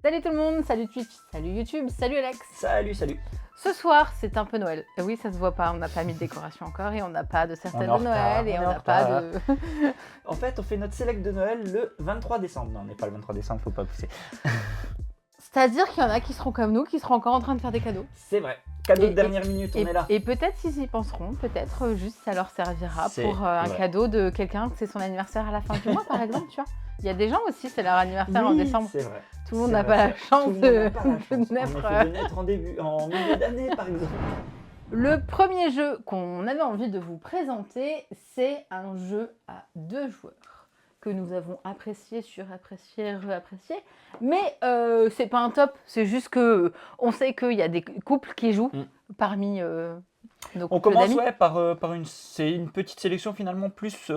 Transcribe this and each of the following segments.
Salut tout le monde, salut Twitch, salut YouTube, salut Alex. Salut, salut. Ce soir, c'est un peu Noël. Oui, ça se voit pas, on n'a pas mis de décoration encore et on n'a pas de On est certaine en de retard, Noël et on on est en n'a pas retard. de... En fait, on fait notre select de Noël le 23 décembre. Non, on n'est pas le 23 décembre, faut pas pousser. C'est-à-dire qu'il y en a qui seront comme nous, qui seront encore en train de faire des cadeaux. C'est vrai. Cadeau de dernière minute, on est là. Et peut-être s'ils y penseront, peut-être juste ça leur servira C'est pour un vrai. cadeau de quelqu'un que c'est son anniversaire à la fin du mois par exemple, tu vois. Il y a des gens aussi, c'est leur anniversaire en Oui, décembre. c'est vrai. Tout le monde C'est n'a vrai, pas la c'est- chance tout le monde de n'a pas la chance, de naître. en effet, de naître en milieu d'année, par exemple. Le premier jeu qu'on avait envie de vous présenter, c'est un jeu à 2 joueurs que nous avons apprécié, surapprécié, réapprécié. Mais c'est pas un top, c'est juste que on sait qu'il y a des couples qui jouent parmi nos On couples commence d'amis. par une petite sélection finalement plus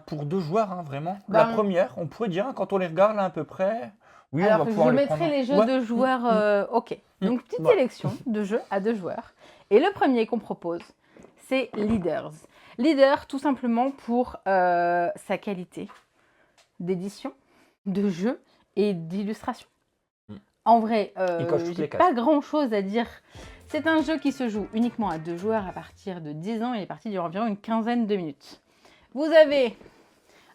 pour 2 joueurs, hein, vraiment. La Ben, première, on pourrait dire, hein, quand on les regarde là à peu près, oui, on Alors, va pouvoir je les prendre. mettrai les jeux Ouais. de joueurs OK. Donc, petite Voilà. sélection de jeux à 2 joueurs. Et le premier qu'on propose, c'est Leaders. Leader, tout simplement pour sa qualité d'édition, de jeu et d'illustration. En vrai, Il coche toutes j'ai les cases. pas grand-chose à dire. C'est un jeu qui se joue uniquement à 2 joueurs à partir de 10 ans et les parties durent environ une quinzaine de minutes. Vous avez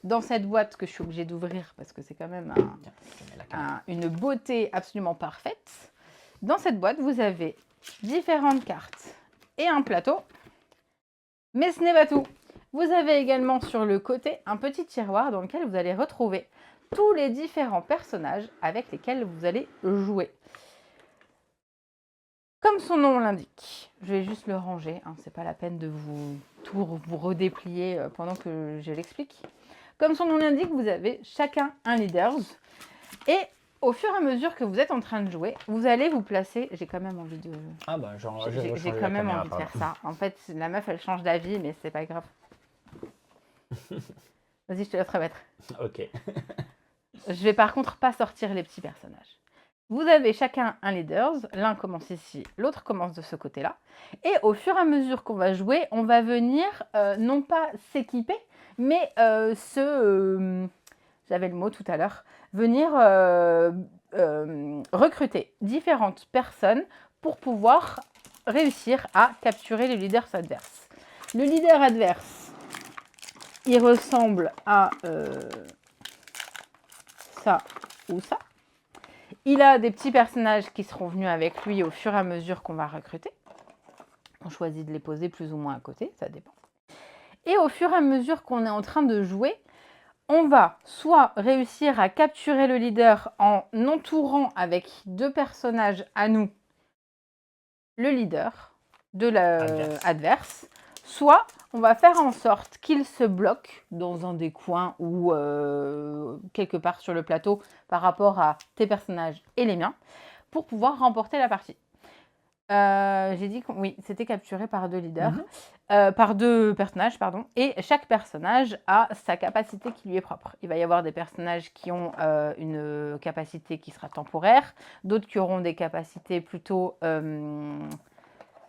dans cette boîte que je suis obligée d'ouvrir parce que c'est quand même Tiens, je mets la caméra. une beauté absolument parfaite. Dans cette boîte, vous avez différentes cartes et un plateau. Mais ce n'est pas tout. Vous avez également sur le côté un petit tiroir dans lequel vous allez retrouver tous les différents personnages avec lesquels vous allez jouer. Comme son nom l'indique, je vais juste le ranger, hein, c'est pas la peine de vous redéplier pendant que je l'explique. Comme son nom l'indique, vous avez chacun un leader et au fur et à mesure que vous êtes en train de jouer, vous allez vous placer. J'ai quand même envie de. Ah bah genre, J'ai quand même envie de faire ça. En fait, la meuf elle change d'avis, mais c'est pas grave. Vas-y, je te laisse remettre. Ok. Je vais par contre pas sortir les petits personnages. Vous avez chacun un leader, l'un commence ici, l'autre commence de ce côté-là. Et au fur et à mesure qu'on va jouer, on va venir non pas s'équiper, mais j'avais le mot tout à l'heure, venir recruter différentes personnes pour pouvoir réussir à capturer les leaders adverses. Le leader adverse, il ressemble à ça ou ça. Il a des petits personnages qui seront venus avec lui au fur et à mesure qu'on va recruter. On choisit de les poser plus ou moins à côté, ça dépend. Et au fur et à mesure qu'on est en train de jouer, on va soit réussir à capturer le leader en entourant avec 2 personnages à nous le leader de l'adverse, soit on va faire en sorte qu'il se bloque dans un des coins ou quelque part sur le plateau par rapport à tes personnages et les miens pour pouvoir remporter la partie. J'ai dit que oui, c'était capturé par 2 leaders, par 2 personnages, pardon. Et chaque personnage a sa capacité qui lui est propre. Il va y avoir des personnages qui ont une capacité qui sera temporaire, d'autres qui auront des capacités plutôt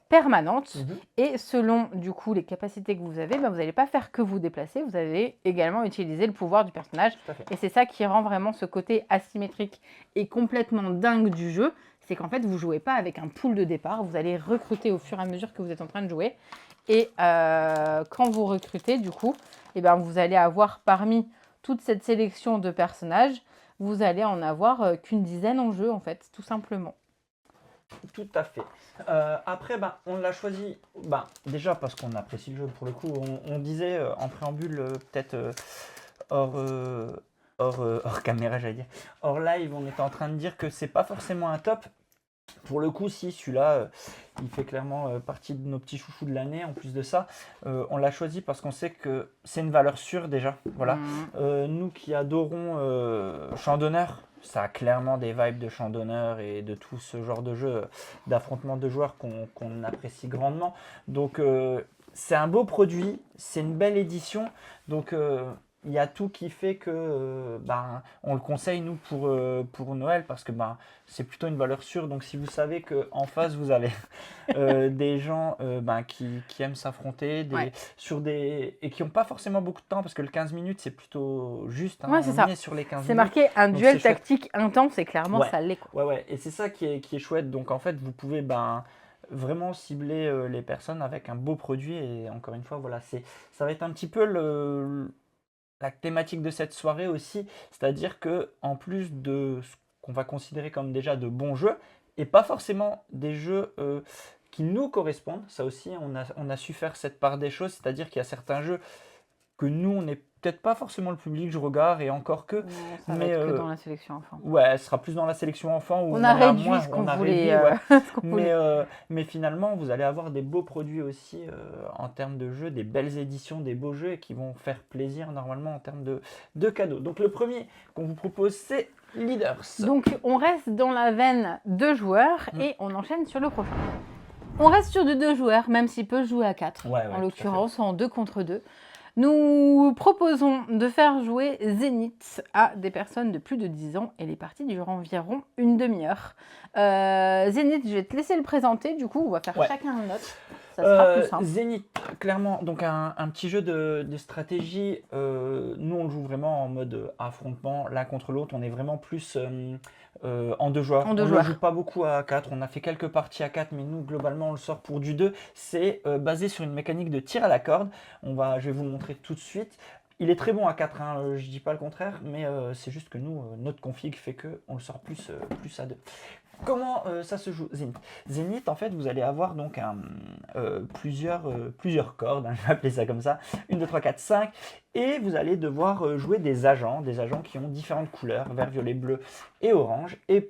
permanentes. Et selon du coup les capacités que vous avez, vous n'allez pas faire que vous déplacer, vous allez également utiliser le pouvoir du personnage. Et c'est ça qui rend vraiment ce côté asymétrique et complètement dingue du jeu. C'est qu'en fait, vous ne jouez pas avec un pool de départ, vous allez recruter au fur et à mesure que vous êtes en train de jouer. Et quand vous recrutez, du coup, vous allez avoir parmi toute cette sélection de personnages, vous allez en avoir qu'une dizaine en jeu, en fait, tout simplement. Tout à fait. Après, on l'a choisi déjà parce qu'on apprécie le jeu pour le coup. On disait en préambule, peut-être hors caméra, j'allais dire, hors live, on était en train de dire que c'est pas forcément un top. Pour le coup, si celui-là, il fait clairement partie de nos petits chouchous de l'année. En plus de ça, on l'a choisi parce qu'on sait que c'est une valeur sûre déjà. Voilà. Nous qui adorons Champ d'honneur, ça a clairement des vibes de Champ d'honneur et de tout ce genre de jeu d'affrontement de joueurs qu'on apprécie grandement. Donc c'est un beau produit, c'est une belle édition. Donc il y a tout qui fait que on le conseille nous pour Noël parce que c'est plutôt une valeur sûre. Donc si vous savez qu'en face vous avez des gens qui aiment s'affronter Ouais. et qui n'ont pas forcément beaucoup de temps parce que le 15 minutes c'est plutôt juste, hein, Ouais, c'est on ça. y est sur les 15 C'est minutes. marqué un Donc, duel c'est chouette. tactique intense et clairement Ouais. ça l'est, quoi. Ouais, et c'est ça qui est chouette. Donc en fait, vous pouvez vraiment cibler les personnes avec un beau produit. Et encore une fois, voilà, ça va être un petit peu la thématique de cette soirée aussi. C'est-à-dire que en plus de ce qu'on va considérer comme déjà de bons jeux, et pas forcément des jeux qui nous correspondent, ça aussi, on a su faire cette part des choses. C'est-à-dire qu'il y a certains jeux que nous, on n'est peut-être pas forcément le public, je regarde, et encore que. Non, ça va Mais être que dans la sélection enfant. ouais, ce sera plus dans la sélection enfant où On a réduit moins, ce qu'on on a voulait. réduit, ouais. Ce qu'on Mais, voulait. mais finalement, vous allez avoir des beaux produits aussi en termes de jeux, des belles éditions, des beaux jeux qui vont faire plaisir normalement en termes de cadeaux. Donc le premier qu'on vous propose, c'est Leaders. Donc on reste dans la veine 2 joueurs et on enchaîne sur le prochain. On reste sur du 2 joueurs, même s'il peut jouer à 4. Ouais, En tout à l'occurrence, en 2 contre 2. Nous proposons de faire jouer Zénith à des personnes de plus de 10 ans et les parties durent environ une demi-heure. Zénith, je vais te laisser le présenter, du coup on va faire Ouais. chacun un autre. Ça sera plus simple. Zénith, clairement, donc un petit jeu de stratégie. Nous, on le joue vraiment en mode affrontement, l'un contre l'autre. On est vraiment plus en 2 joueurs. En 2 on ne joueurs. le joue pas beaucoup à 4. On a fait quelques parties à 4, mais nous, globalement, on le sort pour du 2. C'est basé sur une mécanique de tir à la corde. Je vais vous le montrer tout de suite. Il est très bon à 4, hein, je dis pas le contraire, mais c'est juste que nous, notre config fait qu'on le sort plus à 2. Comment ça se joue, Zénith? Zénith, en fait, vous allez avoir donc plusieurs cordes, hein, je vais appeler ça comme ça, 1, 2, 3, 4, 5, et vous allez devoir jouer des agents qui ont différentes couleurs, vert, violet, bleu et orange, et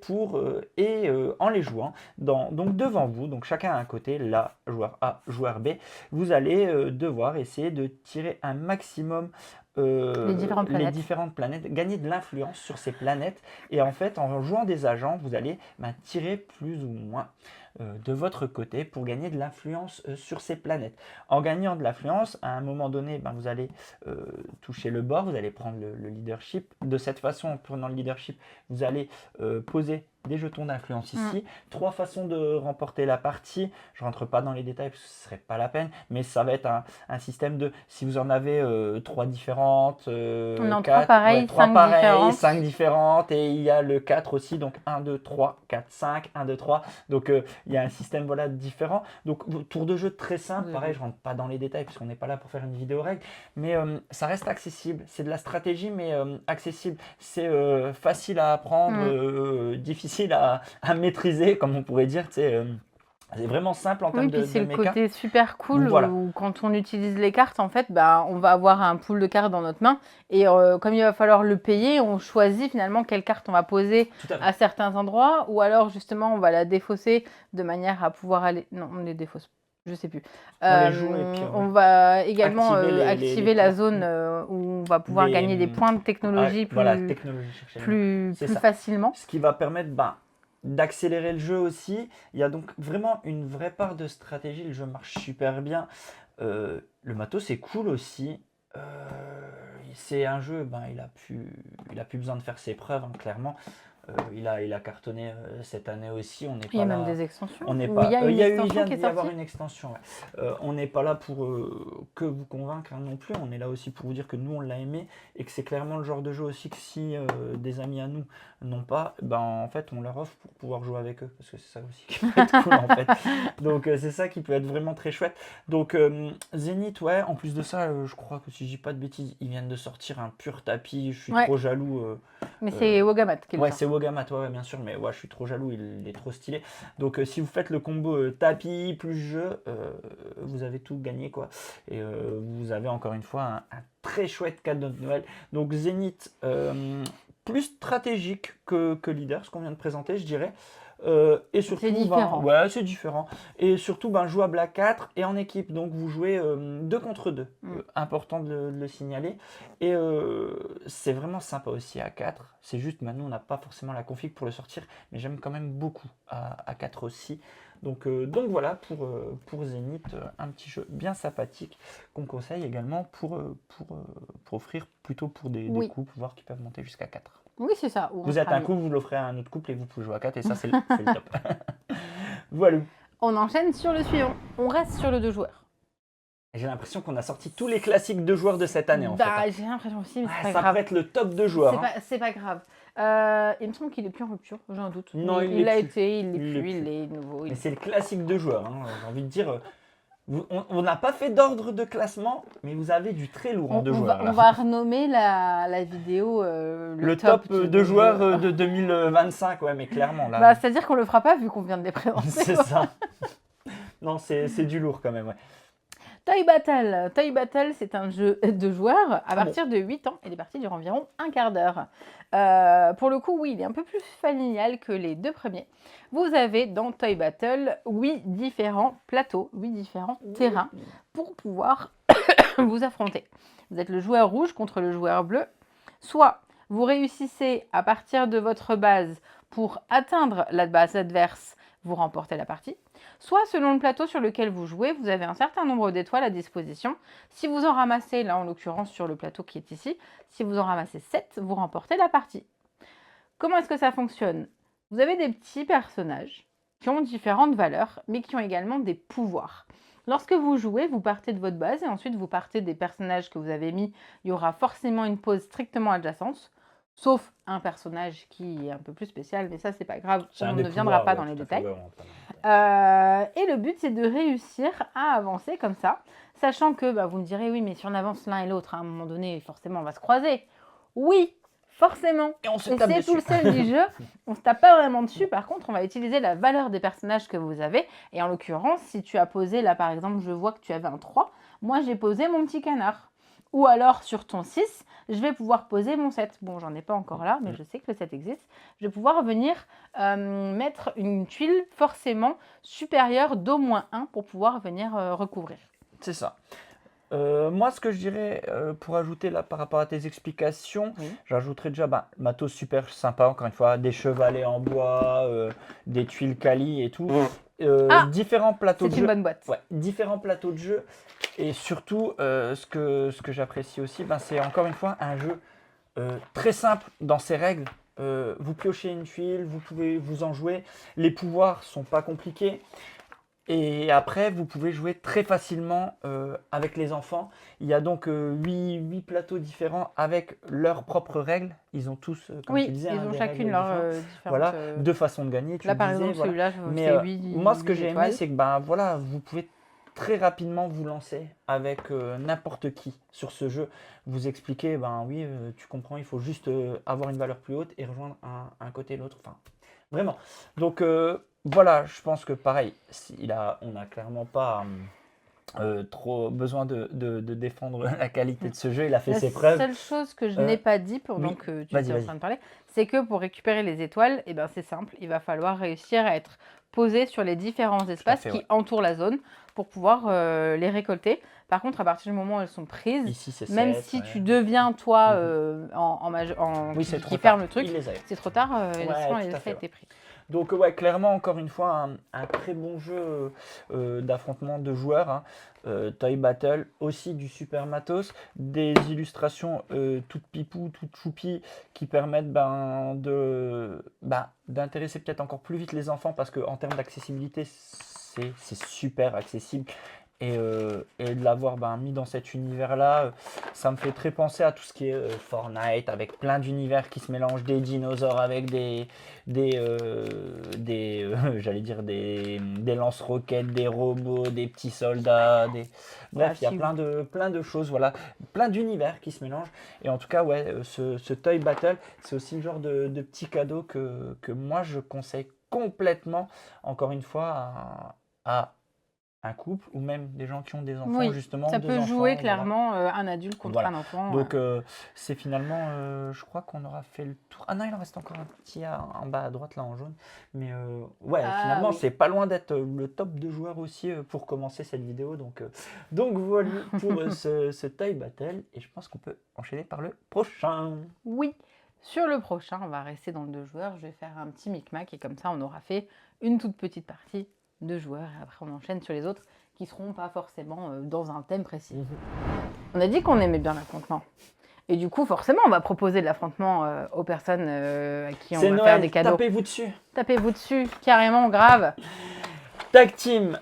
en les jouant, donc devant vous, donc chacun à un côté, là, joueur A, joueur B, vous allez devoir essayer de tirer un maximum Les différentes planètes, gagner de l'influence sur ces planètes. Et en fait, en jouant des agents, vous allez tirer plus ou moins de votre côté pour gagner de l'influence sur ces planètes. En gagnant de l'influence, à un moment donné, vous allez toucher le bord, vous allez prendre le leadership. De cette façon, en prenant le leadership, vous allez poser des jetons d'influence ici. 3 façons de remporter la partie. Je rentre pas dans les détails parce que ce serait pas la peine, mais ça va être un système de, si vous en avez 3 différentes, non, 4, 3 pareilles, 3 5 différentes. 5 différentes, et il y a le 4 aussi, donc 1, 2, 3, 4, 5, 1, 2, 3. Donc il y a un système différent. Donc tour de jeu très simple, pareil, je rentre pas dans les détails parce qu'on n'est pas là pour faire une vidéo règle, mais ça reste accessible. C'est de la stratégie, mais accessible. C'est facile à apprendre, difficile à maîtriser, comme on pourrait dire, c'est vraiment simple en termes de Oui, puis c'est le méca. côté super cool Voilà. où quand on utilise les cartes, en fait, on va avoir un pool de cartes dans notre main et comme il va falloir le payer, on choisit finalement quelle carte on va poser Tout à fait. à certains endroits ou alors justement on va la défausser de manière à pouvoir aller... Non, on les défausse, je sais plus. On les joue et puis on va également activer activer la zone où on va pouvoir gagner des points de technologie plus facilement. Ce qui va permettre d'accélérer le jeu aussi. Il y a donc vraiment une vraie part de stratégie. Le jeu marche super bien. Le matos est cool aussi. C'est un jeu, il a plus besoin de faire ses preuves, hein, clairement. Il a cartonné cette année aussi. On n'est pas il y a là, même des extensions. on n'est pas, il y a une extension qui est y avoir sortie. une extension. Ouais. On n'est pas là pour que vous convaincre, hein, non plus. On est là aussi pour vous dire que nous on l'a aimé et que c'est clairement le genre de jeu aussi que si des amis à nous n'ont pas, en fait on leur offre pour pouvoir jouer avec eux, parce que c'est ça aussi qui peut être cool en fait. Donc c'est ça qui peut être vraiment très chouette. Donc Zénith, ouais, en plus de ça, je crois que si je dis pas de bêtises, ils viennent de sortir un pur tapis. Je suis trop jaloux. Mais c'est Wogamat qui le Ouais, sort. c'est Wogamat, ouais, bien sûr, mais ouais, je suis trop jaloux, il est trop stylé. Donc si vous faites le combo tapis plus jeu, vous avez tout gagné, quoi. Et vous avez encore une fois un très chouette cadeau de Noël. Donc Zénith, plus stratégique que Leader, ce qu'on vient de présenter, je dirais. Et surtout, C'est différent. ouais, c'est différent. Et surtout, jouable à 4 et en équipe. Donc, vous jouez 2 contre 2. Important de le signaler. Et c'est vraiment sympa aussi à 4. C'est juste, maintenant, on n'a pas forcément la config pour le sortir. Mais j'aime quand même beaucoup à 4 aussi. Donc voilà pour Zénith, un petit jeu bien sympathique qu'on conseille également pour offrir plutôt pour des Oui. couples, voire qui peuvent monter jusqu'à 4. Oui, c'est ça. Vous êtes un couple, vous l'offrez à un autre couple et vous pouvez jouer à 4 et ça c'est le top. Voilà. On enchaîne sur le suivant. On reste sur le 2 joueurs. J'ai l'impression qu'on a sorti tous les classiques 2 joueurs de cette année en fait. J'ai l'impression aussi, mais c'est pas ça grave. pourrait être le top 2 joueurs. C'est pas grave. Il me semble qu'il est plus en rupture, j'ai un doute. Non, il l'a l'est plus. été, il l'est plus, il est nouveau. Mais c'est le classique 2 joueurs, hein. J'ai envie de dire. On n'a pas fait d'ordre de classement, mais vous avez du très lourd en 2 joueurs. On va renommer la vidéo le top 2 joueurs de 2025, ouais, mais clairement. Là... c'est-à-dire qu'on le fera pas vu qu'on vient de les présenter. C'est ça. Non, c'est du lourd quand même, ouais. Toy Battle. Toy Battle, c'est un jeu de joueurs à partir de 8 ans et les parties durent environ un quart d'heure. Pour le coup, oui, il est un peu plus familial que les 2 premiers. Vous avez dans Toy Battle 8 différents plateaux, 8 différents terrains pour pouvoir vous affronter. Vous êtes le joueur rouge contre le joueur bleu. Soit vous réussissez à partir de votre base pour atteindre la base adverse, vous remportez la partie. Soit selon le plateau sur lequel vous jouez, vous avez un certain nombre d'étoiles à disposition. Si vous en ramassez, là en l'occurrence sur le plateau qui est ici, si vous en ramassez 7, vous remportez la partie. Comment est-ce que ça fonctionne? Vous avez des petits personnages qui ont différentes valeurs, mais qui ont également des pouvoirs. Lorsque vous jouez, vous partez de votre base et ensuite vous partez des personnages que vous avez mis. Il y aura forcément une pose strictement adjacente. Sauf un personnage qui est un peu plus spécial, mais ça c'est pas grave, on ne viendra pas dans les détails. Et le but c'est de réussir à avancer comme ça, sachant que vous me direz oui mais si on avance l'un et l'autre, à un moment donné forcément on va se croiser. Oui, forcément, et c'est tout le sel du jeu, on se tape pas vraiment dessus, par contre on va utiliser la valeur des personnages que vous avez, et en l'occurrence si tu as posé là par exemple, je vois que tu avais un 3, moi j'ai posé mon petit canard. Ou alors sur ton 6, je vais pouvoir poser mon 7. Bon, j'en ai pas encore là, mais je sais que le 7 existe. Je vais pouvoir venir mettre une tuile forcément supérieure d'au moins 1 pour pouvoir venir recouvrir. C'est ça. Moi, ce que je dirais pour ajouter là par rapport à tes explications, j'ajouterais déjà matos super sympa, encore une fois, des chevalets en bois, des tuiles Kali et tout. Différents plateaux de jeu. C'est une bonne boîte. Ouais, différents plateaux de jeu. Et surtout, ce que j'apprécie aussi, c'est encore une fois un jeu très simple dans ses règles. Vous piochez une tuile, vous pouvez vous en jouer. Les pouvoirs sont pas compliqués. Et après, vous pouvez jouer très facilement avec les enfants. Il y a donc 8 plateaux différents avec leurs propres règles. Ils ont tous, comme tu disais, ils ont chacune leurs différentes... Voilà, 2 façons de gagner. Là, par exemple, celui-là, mais moi, ce que j'ai aimé, c'est que vous pouvez très rapidement vous lancer avec n'importe qui sur ce jeu. Vous expliquer, oui, tu comprends, il faut juste avoir une valeur plus haute et rejoindre un côté et l'autre. Enfin, vraiment. Donc, voilà, je pense que pareil, on n'a clairement pas trop besoin de défendre la qualité de ce jeu. Il a fait ses preuves. La seule chose que je n'ai pas dit pendant que tu étais en train de parler, c'est que pour récupérer les étoiles, c'est simple, il va falloir réussir à être posé sur les différents espaces qui entourent la zone pour pouvoir les récolter. Par contre, à partir du moment où elles sont prises, ici, même 7, si tu deviens toi qui ferme le truc, c'est trop tard, les essais étaient pris. Donc clairement, encore une fois, un très bon jeu d'affrontement de joueurs. Toy Battle, aussi du super matos, des illustrations toutes pipou, toutes choupi, qui permettent d'intéresser peut-être encore plus vite les enfants, parce qu'en termes d'accessibilité, c'est super accessible. Et de l'avoir mis dans cet univers-là, ça me fait très penser à tout ce qui est Fortnite, avec plein d'univers qui se mélangent, des dinosaures avec j'allais dire des lance-roquettes, des robots, des petits soldats, bref, il y a plein de choses, voilà, plein d'univers qui se mélangent. Et en tout cas, ce Toy Battle, c'est aussi le genre de petit cadeau que moi je conseille complètement, encore une fois, à un couple ou même des gens qui ont des enfants, Oui, justement, ça 2 peut enfants, jouer voilà. clairement un adulte contre Voilà. un enfant. Donc c'est finalement, je crois qu'on aura fait le tour. Ah non, il en reste encore un petit en bas à droite là en jaune. Mais ouais, Ah finalement oui. c'est pas loin d'être le top de joueurs aussi pour commencer cette vidéo. Donc voilà pour ce Toy Battle. Et je pense qu'on peut enchaîner par le prochain. Oui, sur le prochain, on va rester dans le 2 joueurs. Je vais faire un petit micmac et comme ça, on aura fait une toute petite partie de joueurs. Et après, on enchaîne sur les autres qui seront pas forcément dans un thème précis. On a dit qu'on aimait bien l'affrontement. Et du coup, forcément, on va proposer de l'affrontement aux personnes à qui on C'est va faire Noël, des cadeaux. tapez-vous dessus. Tapez-vous dessus, carrément, grave. Tag Team,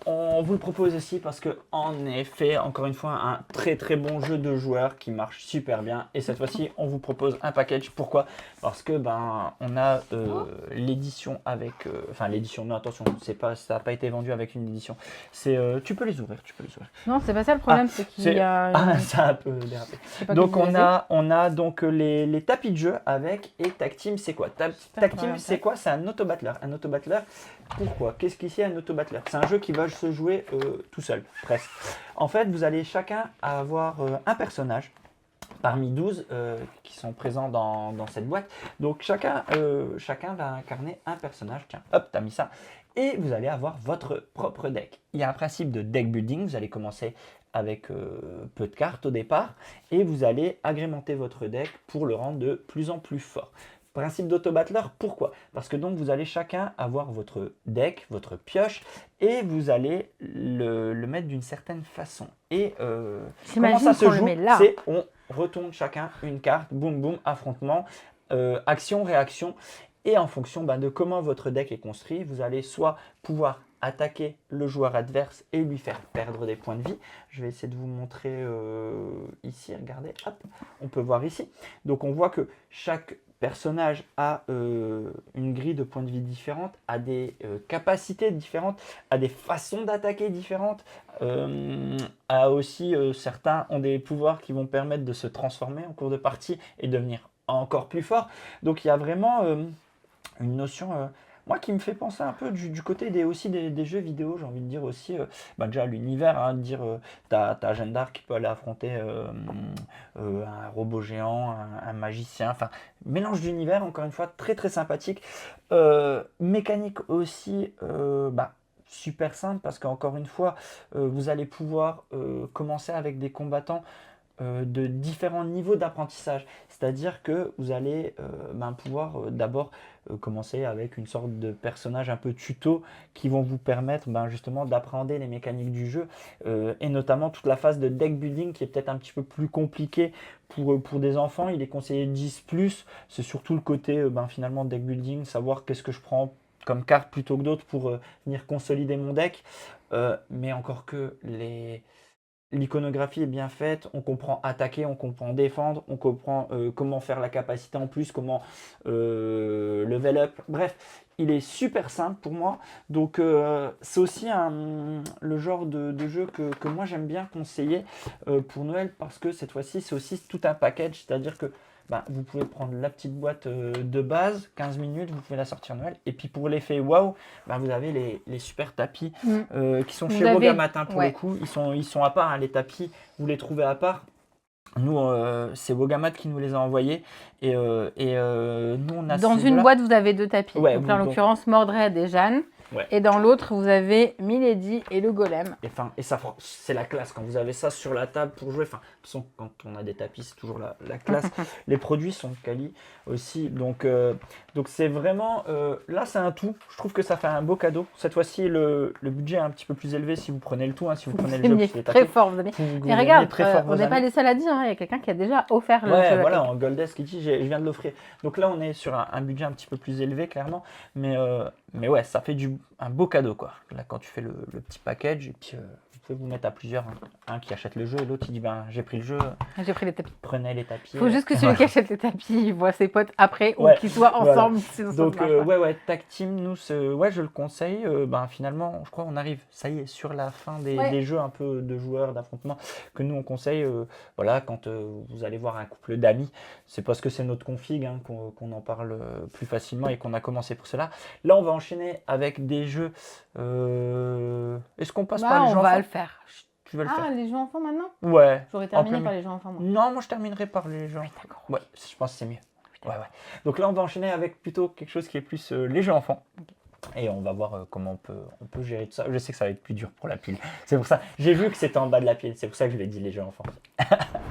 on vous le propose aussi parce que en effet, encore une fois, un très très bon jeu de joueurs qui marche super bien. Et cette fois-ci, on vous propose un package. Pourquoi? Parce que on a l'édition avec, enfin l'édition. Non, attention, c'est pas, ça n'a pas été vendu avec une édition. C'est, tu peux les ouvrir, Non, c'est pas ça le problème, c'est qu'il y a. Ah, ça a un peu dérapé. C'est pas Donc que vous on a donc les tapis de jeu avec et Tag Team, c'est quoi? Tag Team, c'est quoi? C'est un auto-battler. Un auto-battler. Pourquoi? Qu'est-ce qu'ici un auto-battler? C'est un jeu qui va se jouer tout seul, presque. En fait, vous allez chacun avoir un personnage parmi 12 qui sont présents dans cette boîte. Donc chacun va incarner un personnage. Tiens, hop, t'as mis ça. Et vous allez avoir votre propre deck. Il y a un principe de deck building. Vous allez commencer avec peu de cartes au départ. Et vous allez agrémenter votre deck pour le rendre de plus en plus fort. Principe d'auto-battler, pourquoi? Parce que donc vous allez chacun avoir votre deck, votre pioche, et vous allez le mettre d'une certaine façon. Et comment ça se joue? C'est on retourne chacun une carte, boum boum, affrontement, action, réaction. Et en fonction de comment votre deck est construit, vous allez soit pouvoir attaquer le joueur adverse et lui faire perdre des points de vie. Je vais essayer de vous montrer ici, regardez, hop, on peut voir ici. Donc on voit que chaque personnage a une grille de points de vie différente, a des capacités différentes, a des façons d'attaquer différentes, a aussi certains ont des pouvoirs qui vont permettre de se transformer en cours de partie et devenir encore plus fort. Donc il y a vraiment une notion moi qui me fait penser un peu du côté des jeux vidéo, j'ai envie de dire aussi, déjà l'univers, hein, de dire t'as Jeanne d'Arc qui peut aller affronter un robot géant, un magicien, enfin mélange d'univers, encore une fois, très très sympathique. Mécanique aussi, super simple parce qu'encore une fois, vous allez pouvoir commencer avec des combattants de différents niveaux d'apprentissage. C'est-à-dire que vous allez pouvoir d'abord commencer avec une sorte de personnage un peu tuto qui vont vous permettre justement d'appréhender les mécaniques du jeu et notamment toute la phase de deck building qui est peut-être un petit peu plus compliquée pour des enfants. Il est conseillé 10+, c'est surtout le côté finalement deck building, savoir qu'est-ce que je prends comme carte plutôt que d'autres pour venir consolider mon deck. Mais encore que l'iconographie est bien faite, on comprend attaquer, on comprend défendre, on comprend comment faire la capacité en plus, comment level up. Bref, il est super simple pour moi. Donc c'est aussi le genre de jeu que moi j'aime bien conseiller pour Noël parce que cette fois-ci c'est aussi tout un package, c'est-à-dire que vous pouvez prendre la petite boîte de base, 15 minutes, vous pouvez la sortir Noël. Et puis pour l'effet waouh, vous avez les super tapis qui sont chez Wogamat pour le coup. Ils sont à part, hein, les tapis, vous les trouvez à part. Nous, c'est Wogamat qui nous les a envoyés. Et nous, on a dans une boîte, vous avez 2 tapis. Ouais, donc là, en l'occurrence, Mordred et Jeanne. Ouais. Et dans l'autre, vous avez Milady et le golem. Et ça, c'est la classe. Quand vous avez ça sur la table pour jouer, de toute façon, quand on a des tapis, c'est toujours la classe. Les produits sont quali aussi. Donc c'est vraiment... là, c'est un tout. Je trouve que ça fait un beau cadeau. Cette fois-ci, le budget est un petit peu plus élevé si vous prenez le tout. Hein, si vous prenez le jeu, c'est très fort. Vous avez... Et regarde, on n'est pas les seuls à dire. Il y a quelqu'un qui a déjà offert le jeu. Ouais, voilà, en Goldesk, qui dit, je viens de l'offrir. Donc là, on est sur un budget un petit peu plus élevé, clairement. Mais ouais, ça fait un beau cadeau, quoi. Là, quand tu fais le petit package, et puis vous pouvez vous mettre à plusieurs. Un qui achète le jeu et l'autre, il dit, j'ai pris le jeu. J'ai pris les tapis. Prenez les tapis. Il faut juste que celui qui achète les tapis, il voit ses potes après ou qu'ils soient ensemble. énorme. Sinon ça Donc, marche pas. ouais, Tag Team, nous, ouais, je le conseille. Finalement, je crois qu'on arrive, ça y est, sur la fin Ouais. des jeux un peu de joueurs, d'affrontements, que nous, on conseille. Voilà, quand vous allez voir un couple d'amis, c'est parce que c'est notre config hein, qu'on en parle plus facilement et qu'on a commencé pour cela. Là, on va enchaîner avec des jeux. Est-ce qu'on passe par les jeux on va enfants? le faire. Tu veux le Ah, faire? les jeux enfants maintenant? Ouais. J'aurais en terminé plein par milieu. les jeux enfants, moi. Non, moi, je terminerai par les jeux Oui, enfants. d'accord. Ouais, je pense que c'est mieux. Oui, Ouais. Donc là, on va enchaîner avec plutôt quelque chose qui est plus les jeux enfants. Ok. Et on va voir comment on peut gérer tout ça. Je sais que ça va être plus dur pour la pile. C'est pour ça. J'ai vu que c'était en bas de la pile. C'est pour ça que je l'ai dit les jeux enfants.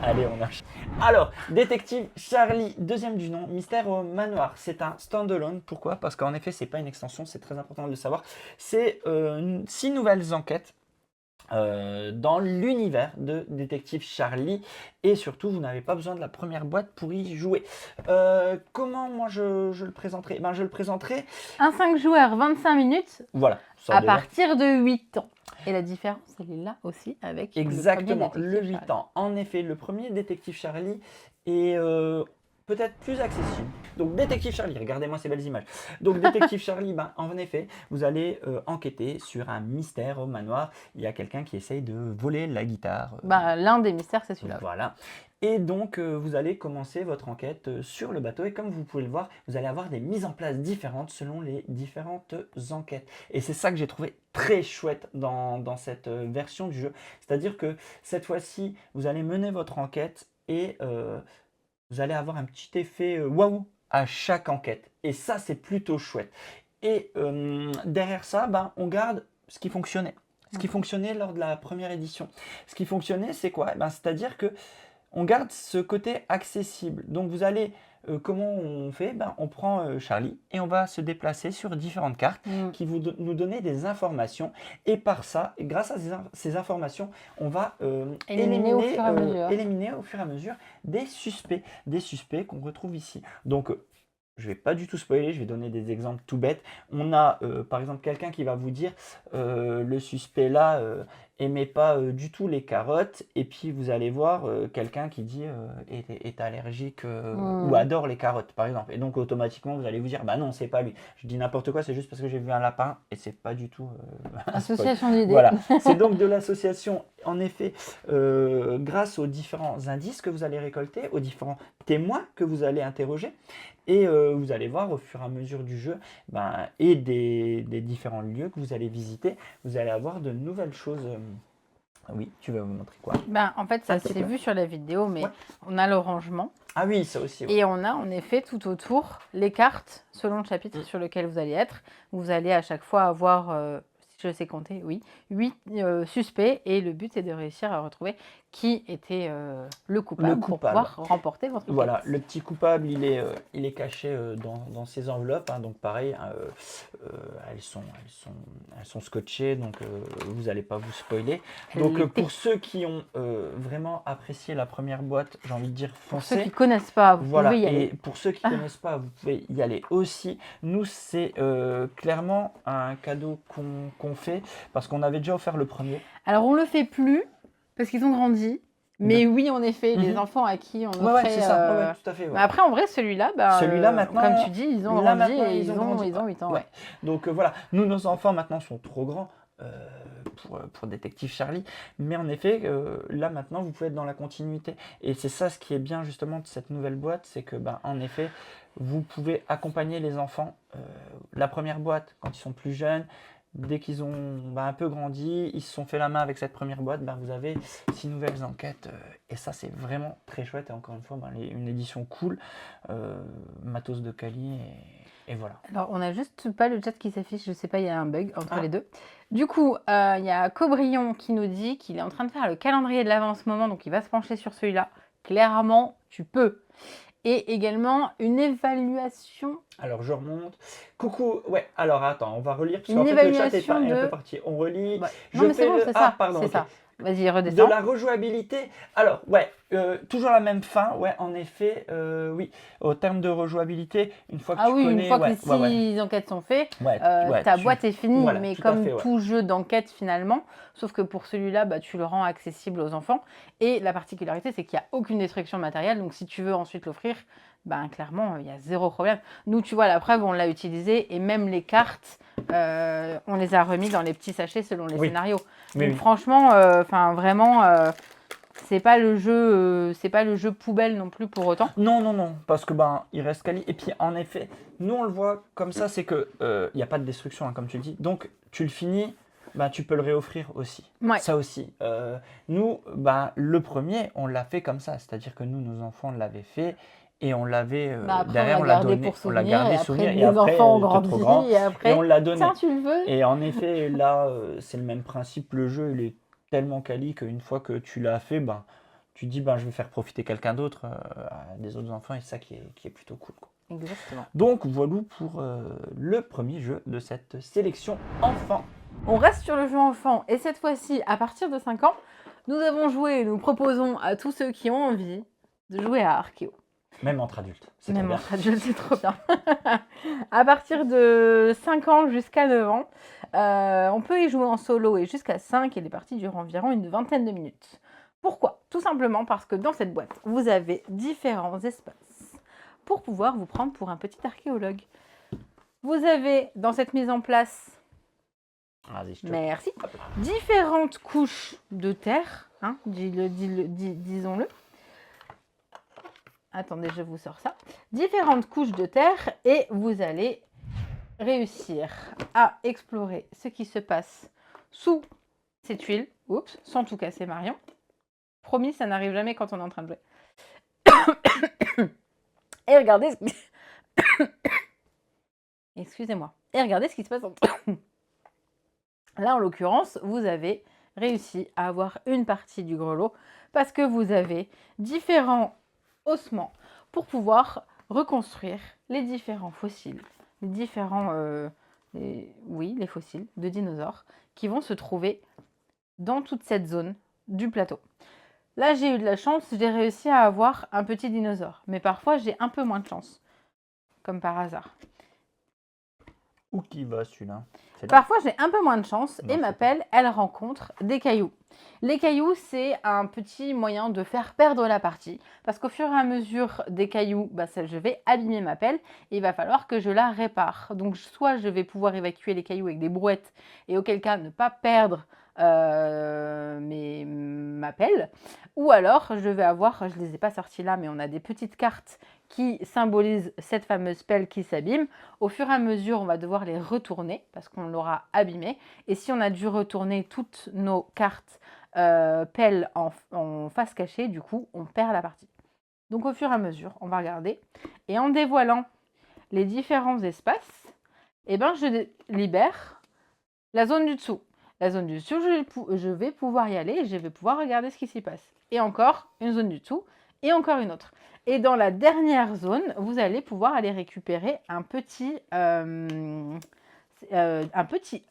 Allez, on enchaîne. Alors, Détective Charlie, deuxième du nom, Mystère au manoir. C'est un standalone. Pourquoi? Parce qu'en effet, c'est pas une extension. C'est très important de le savoir. C'est 6 nouvelles enquêtes. Dans l'univers de Détective Charlie et surtout vous n'avez pas besoin de la première boîte pour y jouer. Comment moi je le présenterai? Je le présenterai Un 5 joueurs, 25 minutes voilà ça à déjà. partir de 8 ans. Et la différence, elle est là aussi avec Exactement, le le premier 8 ans. En effet, le premier Détective Charlie est peut-être plus accessible. Donc Détective Charlie, regardez-moi ces belles images. Donc Détective Charlie, en effet, vous allez enquêter sur un mystère au manoir. Il y a quelqu'un qui essaye de voler la guitare. L'un des mystères, c'est celui-là. Voilà. Et donc, vous allez commencer votre enquête sur le bateau. Et comme vous pouvez le voir, vous allez avoir des mises en place différentes selon les différentes enquêtes. Et c'est ça que j'ai trouvé très chouette dans cette version du jeu. C'est-à-dire que cette fois-ci, vous allez mener votre enquête et vous allez avoir un petit effet waouh à chaque enquête. Et ça, c'est plutôt chouette. Et derrière ça, on garde ce qui fonctionnait. Ce qui fonctionnait lors de la première édition. Ce qui fonctionnait, c'est quoi? C'est-à-dire que on garde ce côté accessible. Donc vous allez, comment on fait? On prend Charlie et on va se déplacer sur différentes cartes qui vont nous donner des informations. Et par ça, et grâce à ces informations, on va Éliminer au fur et à mesure. éliminer au fur et à mesure des suspects qu'on retrouve ici. Donc je vais pas du tout spoiler, je vais donner des exemples tout bêtes. On a par exemple quelqu'un qui va vous dire le suspect là aimait pas du tout les carottes, et puis vous allez voir quelqu'un qui dit est allergique ou adore les carottes par exemple, et donc automatiquement vous allez vous dire bah non c'est pas lui. Je dis n'importe quoi, c'est juste parce que j'ai vu un lapin et c'est pas du tout un spoil. Association d'idées. Voilà, c'est donc de l'association en effet grâce aux différents indices que vous allez récolter, aux différents témoins que vous allez interroger. Et vous allez voir au fur et à mesure du jeu et des différents lieux que vous allez visiter, vous allez avoir de nouvelles choses. Oui, tu vas vous montrer quoi? En fait, ça s'est vu sur la vidéo, mais Ouais. on a le rangement. Ah oui, ça aussi. Ouais. Et on a en effet tout autour les cartes selon le chapitre sur lequel vous allez être. Vous allez à chaque fois avoir, si je sais compter, oui, 8 suspects. Et le but est de réussir à retrouver qui était le coupable pour pouvoir remporter votre enquête. Voilà, le petit coupable, il est caché dans ses enveloppes. Donc pareil, elles sont scotchées, donc vous n'allez pas vous spoiler. Donc pour ceux qui ont vraiment apprécié la première boîte, j'ai envie de dire foncez. Pour ceux qui ne connaissent pas, vous pouvez y aller. Et pour ceux qui ne connaissent pas, vous pouvez y aller aussi. Nous, c'est clairement un cadeau qu'on fait, parce qu'on avait déjà offert le premier. Alors on ne le fait plus, parce qu'ils ont grandi. Mais oui, en effet, les enfants à qui on offrait... Ouais, c'est ça. Tout à fait. Mais après, en vrai, celui-là, maintenant, comme tu dis, ils ont grandi et ils ont 8 ans. Ouais. Donc voilà, nous, nos enfants maintenant sont trop grands pour Détective Charlie. Mais en effet, là maintenant, vous pouvez être dans la continuité. Et c'est ça ce qui est bien justement de cette nouvelle boîte, c'est que en effet, vous pouvez accompagner les enfants. La première boîte, quand ils sont plus jeunes, dès qu'ils ont un peu grandi, ils se sont fait la main avec cette première boîte, vous avez 6 nouvelles enquêtes. Et ça, c'est vraiment très chouette. Et encore une fois, une édition cool, matos de quali, et voilà. Alors, on n'a juste pas le chat qui s'affiche. Je sais pas, il y a un bug entre les deux. Du coup, il y a Cobrion qui nous dit qu'il est en train de faire le calendrier de l'Avent en ce moment. Donc, il va se pencher sur celui-là. Clairement, tu peux. Et également une évaluation. Alors je remonte. Coucou. Ouais. Alors attends, on va relire parce qu'en fait le chat est un peu parti. On relit. Ouais. Non mais c'est bon, c'est ça. Pardon. C'est ça. Vas-y, redescends. De la rejouabilité. Alors toujours la même fin. Ouais, en effet, oui. Au terme de rejouabilité, une fois que tu connais. Une fois que les 6 enquêtes sont faites, ta boîte est finie. Voilà, mais comme tout jeu d'enquête finalement, sauf que pour celui-là, tu le rends accessible aux enfants. Et la particularité, c'est qu'il n'y a aucune destruction matérielle. Donc si tu veux ensuite l'offrir, ben clairement, il y a zéro problème. Nous, tu vois, la preuve, on l'a utilisé et même les cartes, on les a remis dans les petits sachets selon les Oui. scénarios. Oui, Donc oui. franchement, vraiment, c'est pas le jeu poubelle non plus pour autant. Non, non, non, parce que il reste quali. Et puis en effet, nous on le voit comme ça, c'est que il n'y a pas de destruction, hein, comme tu le dis. Donc tu le finis, tu peux le réoffrir aussi. Ouais. Ça aussi. Nous, le premier, on l'a fait comme ça, c'est-à-dire que nous, nos enfants l'avaient fait et on l'avait Après, derrière, on on l'a l'a gardé donné, pour on l'a souvenir gardé et après, souvenir et les après, enfants ont il était trop grandi grand et et après, on l'a donné. tiens, tu le veux? Et en effet, là, c'est le même principe. Le jeu, il est tellement quali qu'une fois que tu l'as fait, tu dis, je vais faire profiter quelqu'un d'autre, des autres enfants, et c'est ça qui est plutôt cool, quoi. Exactement. Donc, voilà pour le premier jeu de cette sélection enfant. On reste sur le jeu enfant et cette fois-ci, à partir de 5 ans, nous proposons à tous ceux qui ont envie de jouer à Arkeo. Même entre adultes, c'est trop Même bien. entre adultes, c'est trop bien. À partir de 5 ans jusqu'à 9 ans, on peut y jouer en solo et jusqu'à 5 et les parties durent environ une vingtaine de minutes. Pourquoi? Tout simplement parce que dans cette boîte, vous avez différents espaces pour pouvoir vous prendre pour un petit archéologue. Vous avez dans cette mise en place, Vas-y, je te- merci, Hop là. différentes couches de terre, hein, disons-le. Attendez, je vous sors ça. Différentes couches de terre et vous allez réussir à explorer ce qui se passe sous ces tuiles. Oups, sans tout casser, Marion. Promis, ça n'arrive jamais quand on est en train de jouer. Et regardez ce qui... Excusez-moi. Et regardez ce qui se passe en dessous. Là, en l'occurrence, vous avez réussi à avoir une partie du grelot parce que vous avez différents ossements pour pouvoir reconstruire les différents fossiles, les fossiles de dinosaures qui vont se trouver dans toute cette zone du plateau. Là, j'ai eu de la chance, j'ai réussi à avoir un petit dinosaure, mais parfois j'ai un peu moins de chance, comme par hasard. Où qui va celui-là? C'est là? Parfois, j'ai un peu moins de chance Non, et c'est ma pelle, elle rencontre des cailloux. Les cailloux, c'est un petit moyen de faire perdre la partie parce qu'au fur et à mesure des cailloux, je vais abîmer ma pelle et il va falloir que je la répare. Donc, soit je vais pouvoir évacuer les cailloux avec des brouettes et auquel cas ne pas perdre ma pelle, ou alors je vais avoir, je ne les ai pas sortis là, mais on a des petites cartes qui symbolisent cette fameuse pelle qui s'abîme. Au fur et à mesure, on va devoir les retourner parce qu'on l'aura abîmée. Et si on a dû retourner toutes nos cartes pelle en face cachée, du coup, on perd la partie. Donc au fur et à mesure, on va regarder. Et en dévoilant les différents espaces, je libère la zone du dessous. La zone du dessous, je vais pouvoir y aller et je vais pouvoir regarder ce qui s'y passe. Et encore une zone du dessous et encore une autre. Et dans la dernière zone, vous allez pouvoir aller récupérer un petit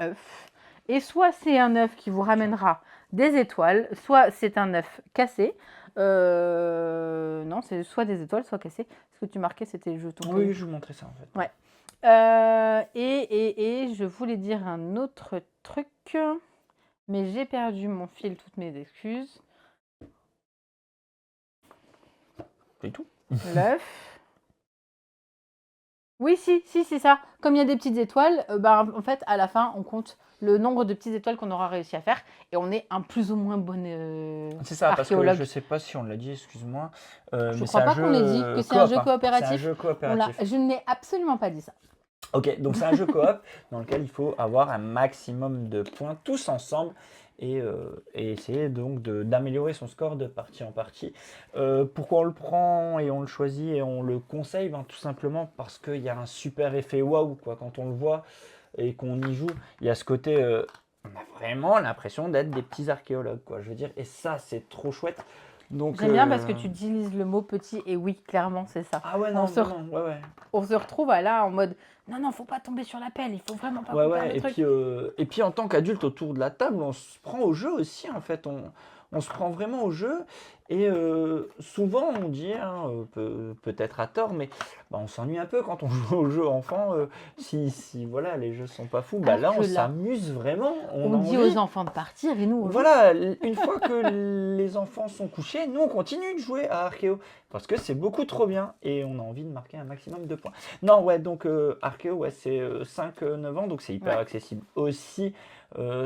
œuf. Et soit c'est un œuf qui vous ramènera des étoiles, soit c'est un œuf cassé. Non, c'est soit des étoiles, soit cassé. Ce que tu marquais, c'était le jeton. Oui, je vous montrais ça en fait. Ouais. Et je voulais dire un autre truc, mais j'ai perdu mon fil, toutes mes excuses. C'est tout. L'œuf. Oui, si, c'est ça. Comme il y a des petites étoiles, en fait, à la fin, on compte le nombre de petites étoiles qu'on aura réussi à faire et on est un plus ou moins bon C'est ça, parce que archéologue. je sais pas si on l'a dit, excuse-moi. Je mais crois c'est pas un qu'on l'ait dit, jeu que c'est un jeu coop, hein. coopératif. C'est un jeu coopératif. Je n'ai absolument pas dit ça. Ok, donc c'est un jeu coop dans lequel il faut avoir un maximum de points tous ensemble et essayer donc d'améliorer son score de partie en partie. Pourquoi on le prend et on le choisit et on le conseille? Tout simplement parce qu'il y a un super effet waouh quoi. Quand on le voit et qu'on y joue, il y a ce côté, on a vraiment l'impression d'être des petits archéologues quoi. Je veux dire, et ça c'est trop chouette. J'aime bien parce que tu utilises le mot petit et oui, clairement, c'est ça. Ah ouais, non, ouais. On se retrouve là en mode non, faut pas tomber sur la pelle, il faut vraiment pas Ouais, le truc. Et puis en tant qu'adulte autour de la table, on se prend au jeu aussi en fait. On se prend vraiment au jeu Et souvent, on dit, hein, peut-être à tort, mais bah, on s'ennuie un peu quand on joue aux jeux enfants. Si voilà, les jeux sont pas fous, bah, Alors là, que on là, s'amuse vraiment. On on a dit envie. aux enfants de partir et nous, on joue. Voilà, une fois que les enfants sont couchés, nous, on continue de jouer à Archéo. Parce que c'est beaucoup trop bien et on a envie de marquer un maximum de points. Non, ouais, donc Archéo, ouais, c'est 5-9 ans, donc c'est hyper Ouais. accessible aussi.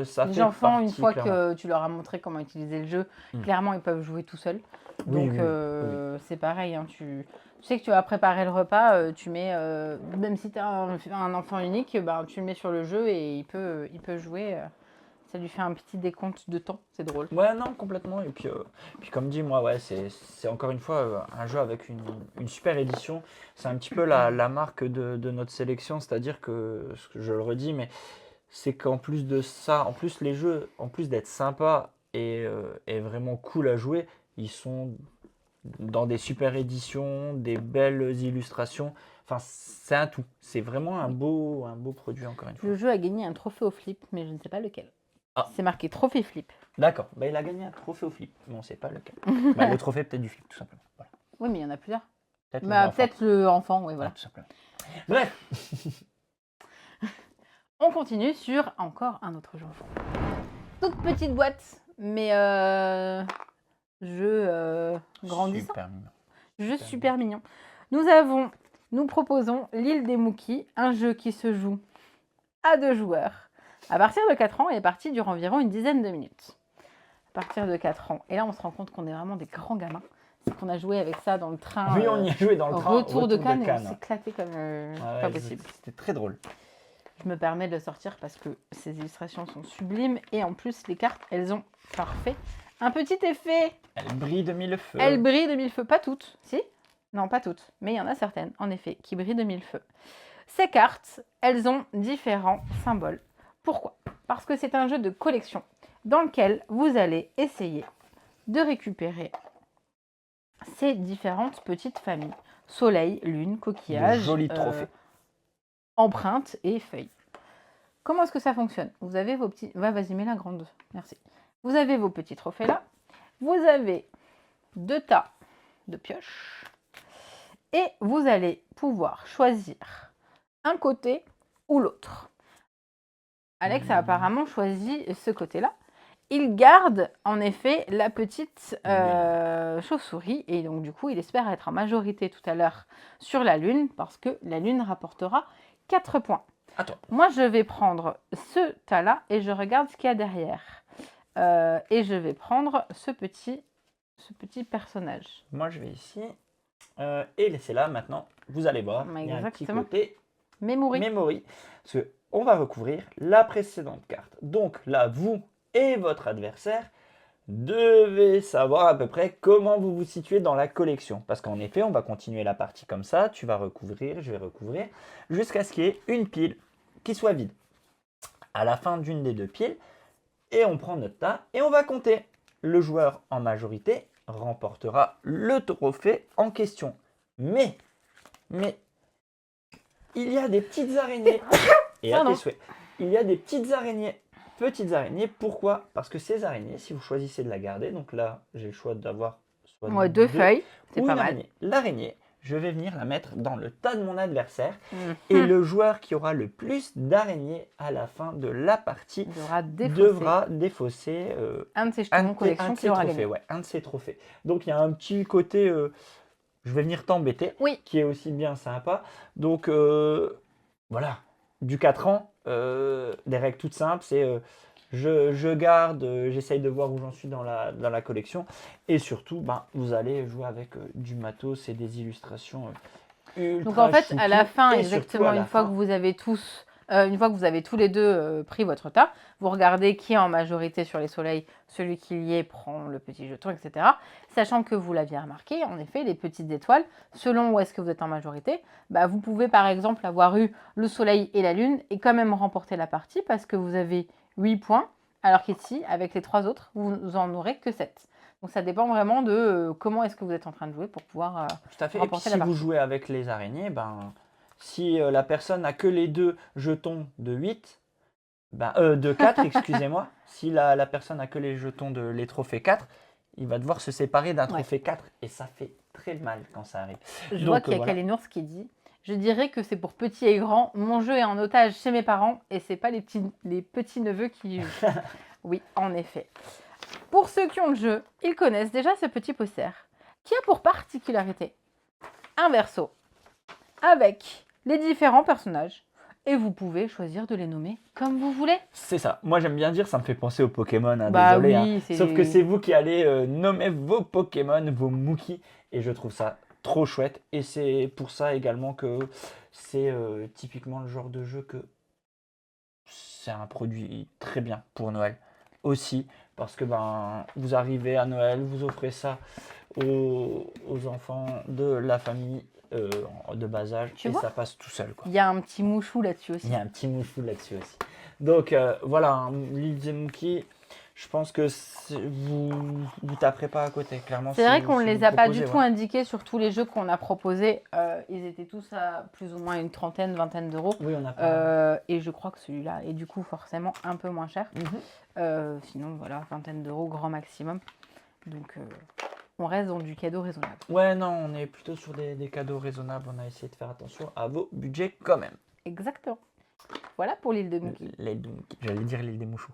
Ça Les fait enfants, une partie, fois clairement. que tu leur as montré comment utiliser le jeu, Mm. clairement, ils peuvent jouer tout seuls. Oui, Donc, oui, oui. c'est pareil, hein, tu sais que tu vas préparer le repas, tu mets, même si tu as un enfant unique, ben, tu le mets sur le jeu et il peut jouer. Ça lui fait un petit décompte de temps, c'est drôle. Ouais, non, complètement. Et puis comme dit, moi, ouais, c'est encore une fois un jeu avec une super édition. C'est un petit peu la marque de notre sélection, c'est-à-dire que, ce que je le redis, mais c'est qu'en plus de ça, en plus les jeux, en plus d'être sympas et vraiment cool à jouer, ils sont dans des super éditions, des belles illustrations. Enfin, c'est un tout. C'est vraiment un beau produit, encore une fois. Le jeu a gagné un trophée au flip, mais je ne sais pas lequel. Ah. C'est marqué trophée flip. D'accord. Bah, il a gagné un trophée au flip, mais on ne sait pas lequel. Bah, le trophée peut-être du flip, tout simplement. Voilà. Oui, mais il y en a plusieurs. Peut-être le Bah, enfant. peut-être le enfant, oui, Ah, voilà. tout simplement. Bref. On continue sur encore un autre jeu enfant. Toute petite boîte, mais jeu grandissant. Super mignon. Jeu super mignon. Nous proposons l'île des Mookies, un jeu qui se joue à 2 joueurs. À partir de 4 ans et est parti dure environ une dizaine de minutes. À partir de 4 ans. Et là, on se rend compte qu'on est vraiment des grands gamins. C'est qu'on a joué avec ça dans le train. Oui, on y a joué dans le train. Retour de Cannes et on s'est éclaté comme Ouais, pas possible. C'était très drôle. Je me permets de le sortir parce que ces illustrations sont sublimes et en plus les cartes, elles ont parfait un petit effet. Elle brille de mille feux. Elles brillent de mille feux, pas toutes, si? Non, pas toutes, mais il y en a certaines, en effet, qui brillent de mille feux. Ces cartes, elles ont différents symboles. Pourquoi? Parce que c'est un jeu de collection dans lequel vous allez essayer de récupérer ces différentes petites familles. Soleil, lune, coquillage, De jolis trophées. empreintes et feuilles. Comment est-ce que ça fonctionne? Vous avez vos petits... vas-y, mets la grande. Merci. Vous avez vos petits trophées là. Vous avez 2 tas de pioches. Et vous allez pouvoir choisir un côté ou l'autre. Alex a apparemment choisi ce côté-là. Il garde en effet la petite chauve-souris et donc du coup il espère être en majorité tout à l'heure sur la lune parce que la lune rapportera 4 points. Attends. Moi je vais prendre ce tas-là et je regarde ce qu'il y a derrière. Et je vais prendre ce petit personnage. Moi je vais ici. Et laissez là maintenant. Vous allez voir. Il y a un petit côté memory. Parce qu'on va recouvrir la précédente carte. Donc là, vous et votre adversaire devez savoir à peu près comment vous vous situez dans la collection. Parce qu'en effet, on va continuer la partie comme ça. Tu vas recouvrir, je vais recouvrir. Jusqu'à ce qu'il y ait une pile qui soit vide. À la fin d'une des 2 piles. Et on prend notre tas et on va compter. Le joueur en majorité remportera le trophée en question. Mais, il y a des petites araignées. Et à tes souhaits. Il y a des petites araignées. Petites araignées, pourquoi? Parce que ces araignées, si vous choisissez de la garder, donc là, j'ai le choix d'avoir soit 2 feuilles, c'est pas mal. L'araignée, je vais venir la mettre dans le tas de mon adversaire. Et le joueur qui aura le plus d'araignées à la fin de la partie devra défausser un de ses jetons collection qui aura gagné. Ouais, un de ses trophées. Donc il y a un petit côté, je vais venir t'embêter, qui est aussi bien sympa. Donc voilà, du 4 ans, des règles toutes simples, c'est je garde, j'essaye de voir où j'en suis dans la collection. Et surtout, vous allez jouer avec du matos et des illustrations ultra Donc en fait, choupi. à la fin, Et exactement, une fois que vous avez tous les deux pris votre tas, vous regardez qui est en majorité sur les soleils, celui qui y est prend le petit jeton, etc. Sachant que vous l'aviez remarqué, en effet, les petites étoiles, selon où est-ce que vous êtes en majorité, vous pouvez par exemple avoir eu le soleil et la lune et quand même remporter la partie parce que vous avez 8 points, alors qu'ici, avec les 3 autres, vous en aurez que 7. Donc ça dépend vraiment de comment est-ce que vous êtes en train de jouer pour pouvoir tout à fait. remporter et puis, la partie. Si vous jouez avec les araignées, si la personne n'a que les 2 jetons de 8, de 4, excusez-moi, si la personne n'a que les jetons les trophées 4, il va devoir se séparer d'un Ouais. trophée 4 et ça fait très mal quand ça arrive. Je vois Donc, qu'il y a voilà. Kalinours qui dit « Je dirais que c'est pour petits et grands. Mon jeu est en otage chez mes parents et c'est pas les petits neveux qui y jouent. » Oui, en effet. Pour ceux qui ont le jeu, ils connaissent déjà ce petit poster qui a pour particularité un verso avec les différents personnages et vous pouvez choisir de les nommer comme vous voulez. C'est ça. Moi, j'aime bien dire, ça me fait penser aux Pokémon, hein, Bah désolé. oui, hein. c'est- Sauf que c'est vous qui allez nommer vos Pokémon, vos Mookie. Et je trouve ça trop chouette. Et c'est pour ça également que c'est typiquement le genre de jeu que c'est un produit très bien pour Noël. Aussi, parce que ben, vous arrivez à Noël, vous offrez ça aux enfants de la famille de bas âge. Tu et vois, ça passe tout seul, quoi. il y a un petit mouchou là-dessus aussi. Il y a un petit moufou là-dessus aussi. Donc voilà, hein, l'île des Mookie, je pense que vous taperez pas à côté, clairement. C'est si vrai vous- qu'on ne si les vous a pas proposez, du tout ouais. indiqués sur tous les jeux qu'on a proposés. Ils étaient tous à plus ou moins une trentaine, vingtaine d'euros. Oui, on a pas. Et je crois que celui-là est du coup forcément un peu moins cher. Sinon, voilà, vingtaine d'euros grand maximum. Donc, on reste dans du cadeau raisonnable. Ouais, non, on est plutôt sur des cadeaux raisonnables. On a essayé de faire attention à vos budgets quand même. Exactement. Voilà pour l'île de Mookie. L'île de Mookie. J'allais dire l'île des mouchous.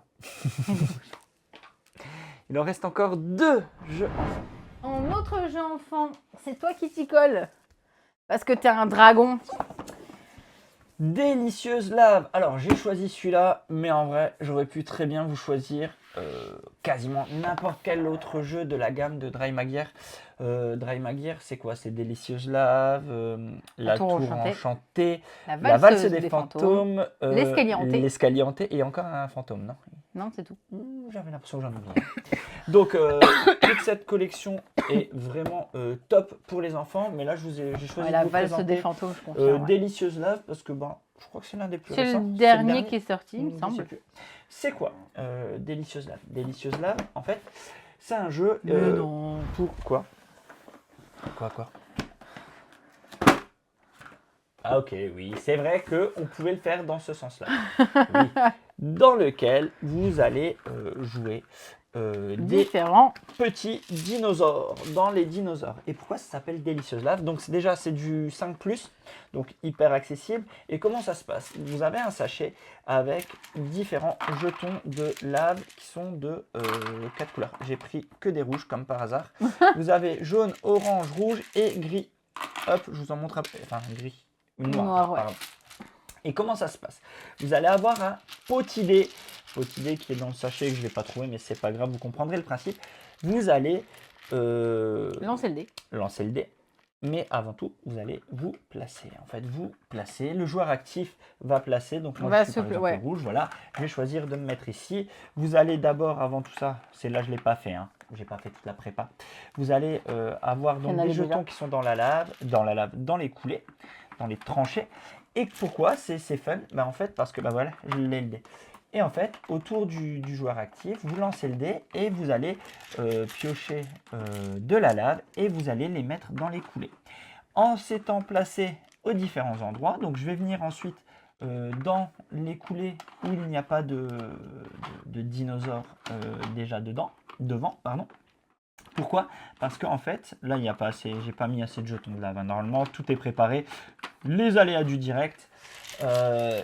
Il en reste encore 2 jeux. En autre jeu enfant, c'est toi qui t'y colle. Parce que t'es un dragon. Délicieuse lave. Alors j'ai choisi celui-là, mais en vrai j'aurais pu très bien vous choisir quasiment n'importe quel autre jeu de la gamme de Dry Maguire. Dry Maguire, c'est quoi? C'est Délicieuse lave, la tour enchantée, La valse des fantômes. l'escalier hanté et encore un fantôme, non? Non, c'est tout. J'avais l'impression que j'en oubliais. Donc toute cette collection est vraiment top pour les enfants, mais là j'ai choisi La de vous valse des présenter fantômes, je confirme. ouais. Délicieuse lave parce que ben, je crois que c'est l'un des plus C'est récents. le dernier qui est sorti, il me Je sais semble. plus. C'est quoi Délicieuse lave? Délicieuse lave, en fait, c'est un jeu. Mais non. Pourquoi? Quoi? Ah ok, oui, c'est vrai qu'on pouvait le faire dans ce sens-là. Oui. Dans lequel vous allez jouer des Différent. petits dinosaures, dans les dinosaures. Et pourquoi ça s'appelle Délicieuse Lave? Donc c'est du 5+, donc hyper accessible. Et comment ça se passe? Vous avez un sachet avec différents jetons de lave qui sont de 4 couleurs. J'ai pris que des rouges comme par hasard. Vous avez jaune, orange, rouge et gris. Hop, je vous en montre après. Enfin, gris. Noir, ouais. pardon. Et comment ça se passe? Vous allez avoir un potidé qui est dans le sachet que je ne vais pas trouver, mais c'est pas grave, vous comprendrez le principe. Vous allez Lancer le dé. lancer le dé, mais avant tout, vous allez vous placer. En fait, vous placez. Le joueur actif va placer. Donc moi, Va je suis par se- exemple ouais. rouge. Voilà, je vais choisir de me mettre ici. Vous allez d'abord, avant tout ça, c'est là je l'ai pas fait. Hein. J'ai pas fait toute la prépa. Vous allez avoir donc Il y en des avait jetons déjà. qui sont dans les coulées, dans les tranchées. Et pourquoi c'est fun? En fait, parce que voilà, je l'ai le dé. Et en fait, autour du joueur actif, vous lancez le dé et vous allez piocher de la lave et vous allez les mettre dans les coulées. En s'étant placé aux différents endroits, donc je vais venir ensuite dans les coulées où il n'y a pas de dinosaures déjà devant. Pourquoi? Parce qu'en fait, là, il n'y a pas assez, j'ai pas mis assez de jetons de lave. Normalement, tout est préparé. Les aléas du direct.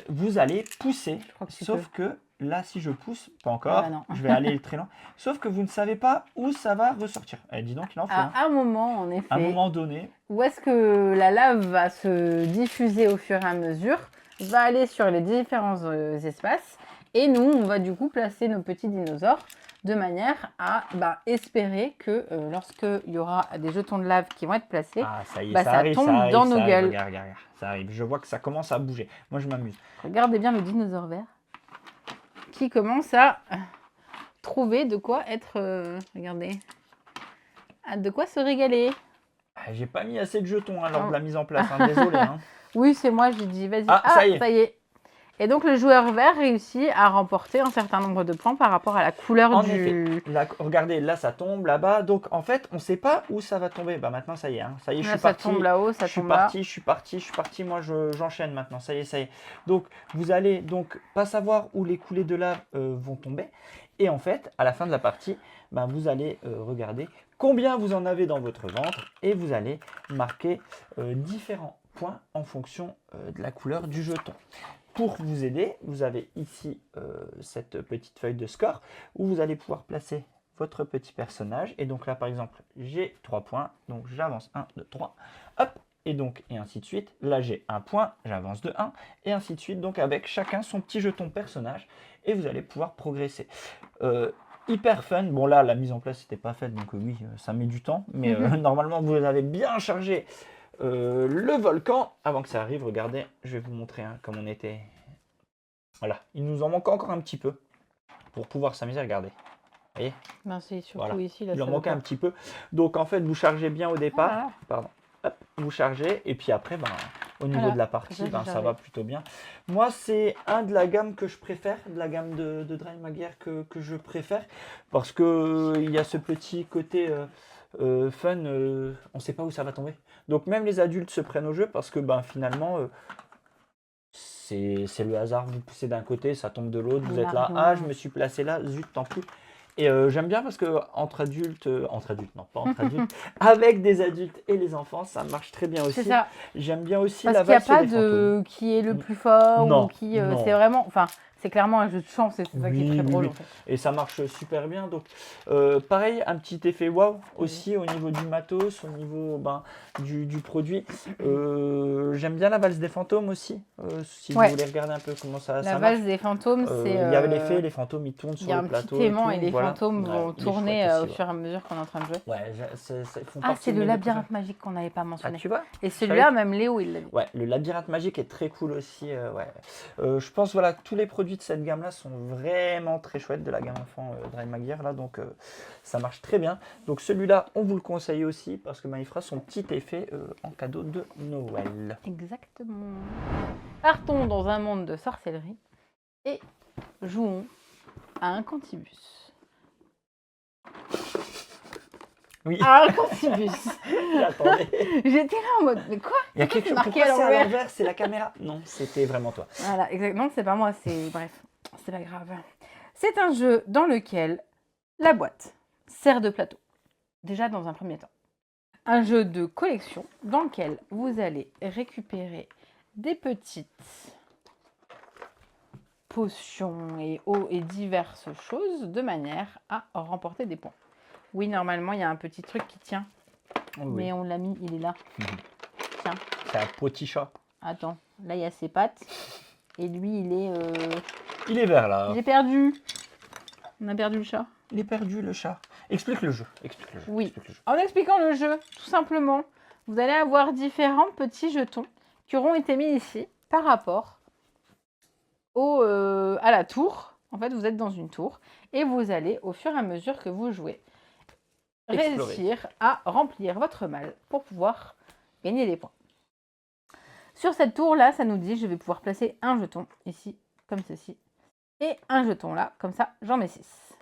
Vous allez pousser, crois que tu sauf que là, si je pousse, pas encore, Ah, non. je vais aller très lent. Sauf que vous ne savez pas où ça va ressortir. Dis donc, il en faut. À un moment, en À un effet, moment donné, où est-ce que la lave va se diffuser au fur et à mesure, va aller sur les différents espaces, et nous, on va du coup placer nos petits dinosaures de manière à espérer que lorsqu'il y aura des jetons de lave qui vont être placés, ah, ça y est, bah, ça arrive, tombe ça arrive, dans ça nos arrive, gueules. regarde, ça arrive. Je vois que ça commence à bouger. Moi, je m'amuse. Regardez bien le dinosaure vert qui commence à trouver de quoi être, regardez, de quoi se régaler. Ah, j'ai pas mis assez de jetons lors Oh. de la mise en place. Désolé. Oui, c'est moi, j'ai dit, vas-y. Ah, ça y est. Et donc, le joueur vert réussit à remporter un certain nombre de points par rapport à la couleur En du... effet, là, regardez, là ça tombe là-bas. Donc en fait, on ne sait pas où ça va tomber. Bah maintenant, ça y est, hein. Ça y est, je Là, suis ça parti. tombe là-haut, ça Je suis tombe là. parti, je suis parti, je suis parti. Moi, j'enchaîne maintenant. Ça y est, ça y est. Donc vous allez donc pas savoir où les coulées de lave vont tomber. Et en fait, à la fin de la partie, bah, vous allez regarder combien vous en avez dans votre ventre et vous allez marquer différents points en fonction de la couleur du jeton. Pour vous aider, vous avez ici cette petite feuille de score où vous allez pouvoir placer votre petit personnage. Et donc là, par exemple, j'ai 3 points. Donc j'avance 1, 2, 3. Hop. Et donc, et ainsi de suite. Là, j'ai 1 point. J'avance de 1. Et ainsi de suite. Donc avec chacun son petit jeton personnage. Et vous allez pouvoir progresser. Hyper fun. Bon là, la mise en place n'était pas faite. Donc oui, ça met du temps. Mais normalement, vous avez bien chargé le volcan. Avant que ça arrive, regardez, je vais vous montrer comme on était. Voilà, il nous en manque encore un petit peu pour pouvoir s'amuser à regarder. Vous voyez, Ben, c'est surtout voilà. ici. Là, Il en ça manquait va un petit peu. Donc en fait, vous chargez bien au départ. Ah, Pardon. Hop, vous chargez. Et puis après, ben, au niveau voilà. de la partie, Ça, j'ai ben, ça chargé. va plutôt bien. Moi, c'est un de la gamme que je préfère, de la gamme de Dry Maguire que je préfère. Parce que il y a ce petit côté fun. On ne sait pas où ça va tomber. Donc même les adultes se prennent au jeu parce que ben, finalement, c'est le hasard. Vous poussez d'un côté, ça tombe de l'autre. Vous êtes là, ah, je me suis placé là, zut, tant pis. Et j'aime bien parce que entre adultes, non pas entre adultes, avec des adultes et les enfants, ça marche très bien aussi. C'est ça. J'aime bien aussi Parce la qu'il n'y a valse pas des fantômes. de qui est le plus fort Non, ou qui. non. C'est vraiment. Enfin, c'est clairement un jeu de chance et c'est ça qui est Oui, très oui, drôle oui. en fait. Et ça marche super bien. Donc, pareil, un petit effet waouh aussi au niveau du matos, au niveau du produit. J'aime bien la valse des fantômes aussi. Si Ouais. vous voulez regarder un peu comment ça La marche. valse des fantômes, c'est. Il y avait l'effet, les fantômes ils tournent Il y sur a le un petit plateau et aimant tout. et les Voilà. fantômes Ouais, vont il est tourner chouette aussi, au ouais. fur et à mesure qu'on est en train de jouer. Ouais, ils font Ah, partie c'est de le mes deux préférés. labyrinthe magique qu'on n'avait pas Ah, mentionné. tu vois? Et Je savais celui-là, que- même Léo, il l'a dit. Ouais, le labyrinthe magique est très cool aussi. Ouais. Je pense voilà, tous les produits de cette gamme-là sont vraiment très chouettes de la gamme enfant Dry Maguire là, donc ça marche très bien. Donc celui-là, on vous le conseille aussi parce que il fera son petit effet en cadeau de Noël. Exactement. Partons dans un monde de sorcellerie et jouons à un cantibus. Oui, Ah, un cantibus. attendez. J'étais là en mode, mais quoi? Il y a quelque chose. marqué Pourquoi à c'est à l'envers l'envers? C'est la caméra? Non, c'était vraiment toi. Voilà, exactement, c'est pas moi, c'est. Bref, c'est pas grave. C'est un jeu dans lequel la boîte sert de plateau. Déjà dans un premier temps. Un jeu de collection dans lequel vous allez récupérer des petites potions et diverses choses de manière à remporter des points. Oui, normalement, il y a un petit truc qui tient, Oh, oui. mais on l'a mis, il est là. Tiens, C'est un petit chat. attends, là, il y a ses pattes. Et lui, il est... Il est vert là. J'ai perdu. On a perdu le chat. Il est perdu le chat. Explique le jeu. Explique le jeu. Oui. Explique le jeu. En expliquant le jeu, tout simplement, vous allez avoir différents petits jetons qui auront été mis ici par rapport à la tour. En fait, vous êtes dans une tour et vous allez, au fur et à mesure que vous jouez, Explorer. réussir à remplir votre malle pour pouvoir gagner des points. Sur cette tour-là, ça nous dit, je vais pouvoir placer un jeton ici, comme ceci, et un jeton là, comme ça, j'en mets 6.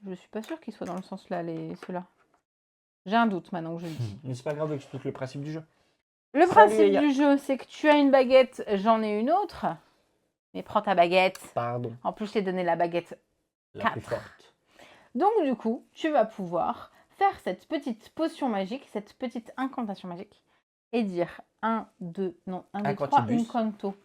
Je suis pas sûre qu'ils soient dans le sens là, ceux-là. J'ai un doute maintenant que je le dis. Mais c'est pas grave, explique le principe du jeu. Le Salut, principe Eya. du jeu, c'est que tu as une baguette, j'en ai une autre. Mais prends ta baguette. Pardon. En plus, je t'ai donné la baguette. La plus 4. forte. Donc, du coup, tu vas pouvoir faire cette petite potion magique, cette petite incantation magique, et dire 1, 2, non, 1, 2, 3, Inquantibus. incanto.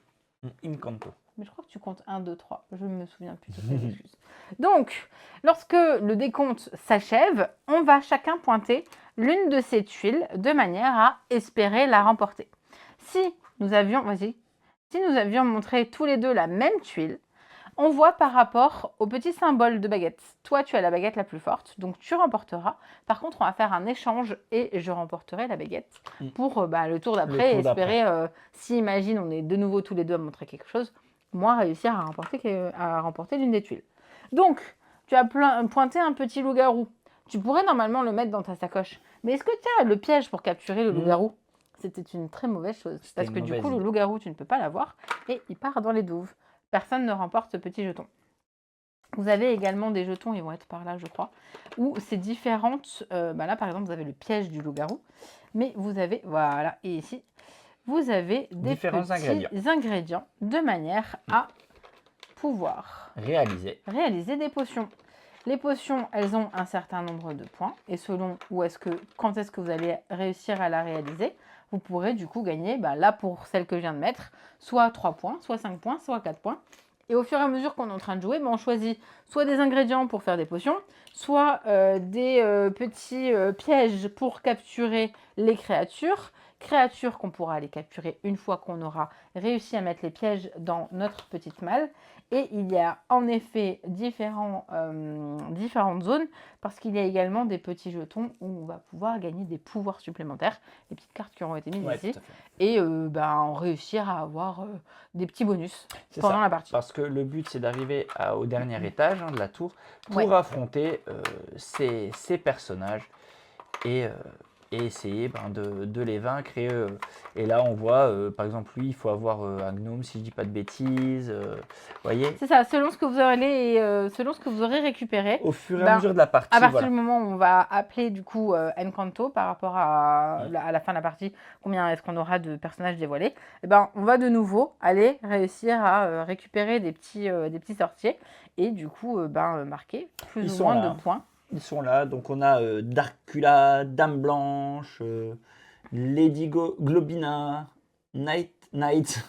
Incanto. Mais je crois que tu comptes 1, 2, 3. Je ne me souviens plus. Toutes les excuses. Donc, lorsque le décompte s'achève, on va chacun pointer l'une de ces tuiles de manière à espérer la remporter. Si nous avions montré tous les deux la même tuile, on voit par rapport au petit symbole de baguette. Toi, tu as la baguette la plus forte, donc tu remporteras. Par contre, on va faire un échange et je remporterai la baguette pour le tour d'après et tour d'après. espérer, si imagine on est de nouveau tous les deux à montrer quelque chose, moi réussir à remporter l'une des tuiles. Donc, tu as pointé un petit loup-garou. Tu pourrais normalement le mettre dans ta sacoche. Mais est-ce que tu as le piège pour capturer le loup-garou? c'était une très mauvaise chose. C'était Parce une que du mauvaise coup, le idée. loup-garou, tu ne peux pas l'avoir et il part dans les douves. Personne ne remporte ce petit jeton. Vous avez également des jetons, ils vont être par là, je crois, où c'est différentes. Là, par exemple, vous avez le piège du loup-garou, mais vous avez, voilà, et ici, vous avez des Différents petits ingrédients de manière à pouvoir réaliser des potions. Les potions, elles ont un certain nombre de points, et selon quand est-ce que vous allez réussir à la réaliser, vous pourrez du coup gagner, là pour celle que je viens de mettre, soit 3 points, soit 5 points, soit 4 points. Et au fur et à mesure qu'on est en train de jouer, on choisit soit des ingrédients pour faire des potions, soit des petits pièges pour capturer les créatures. Créatures qu'on pourra aller capturer une fois qu'on aura réussi à mettre les pièges dans notre petite malle. Et il y a en effet différentes zones, parce qu'il y a également des petits jetons où on va pouvoir gagner des pouvoirs supplémentaires, les petites cartes qui auront été mises ici, et réussir à avoir des petits bonus pendant la partie. Parce que le but, c'est d'arriver au dernier étage de la tour pour affronter ces personnages et essayer de les vaincre. Et là, on voit, par exemple, lui, il faut avoir un gnome, si je dis pas de bêtises. Voyez. C'est ça, selon ce que vous aurez récupéré. Au fur et à mesure de la partie. À partir du moment où on va appeler du coup Encanto par rapport à la fin de la partie, combien est-ce qu'on aura de personnages dévoilés, on va de nouveau aller réussir à récupérer des petits sorciers et du coup marquer plus ou moins de points. Ils sont là, donc on a Darkula, Dame Blanche, Lady Globina, Knight.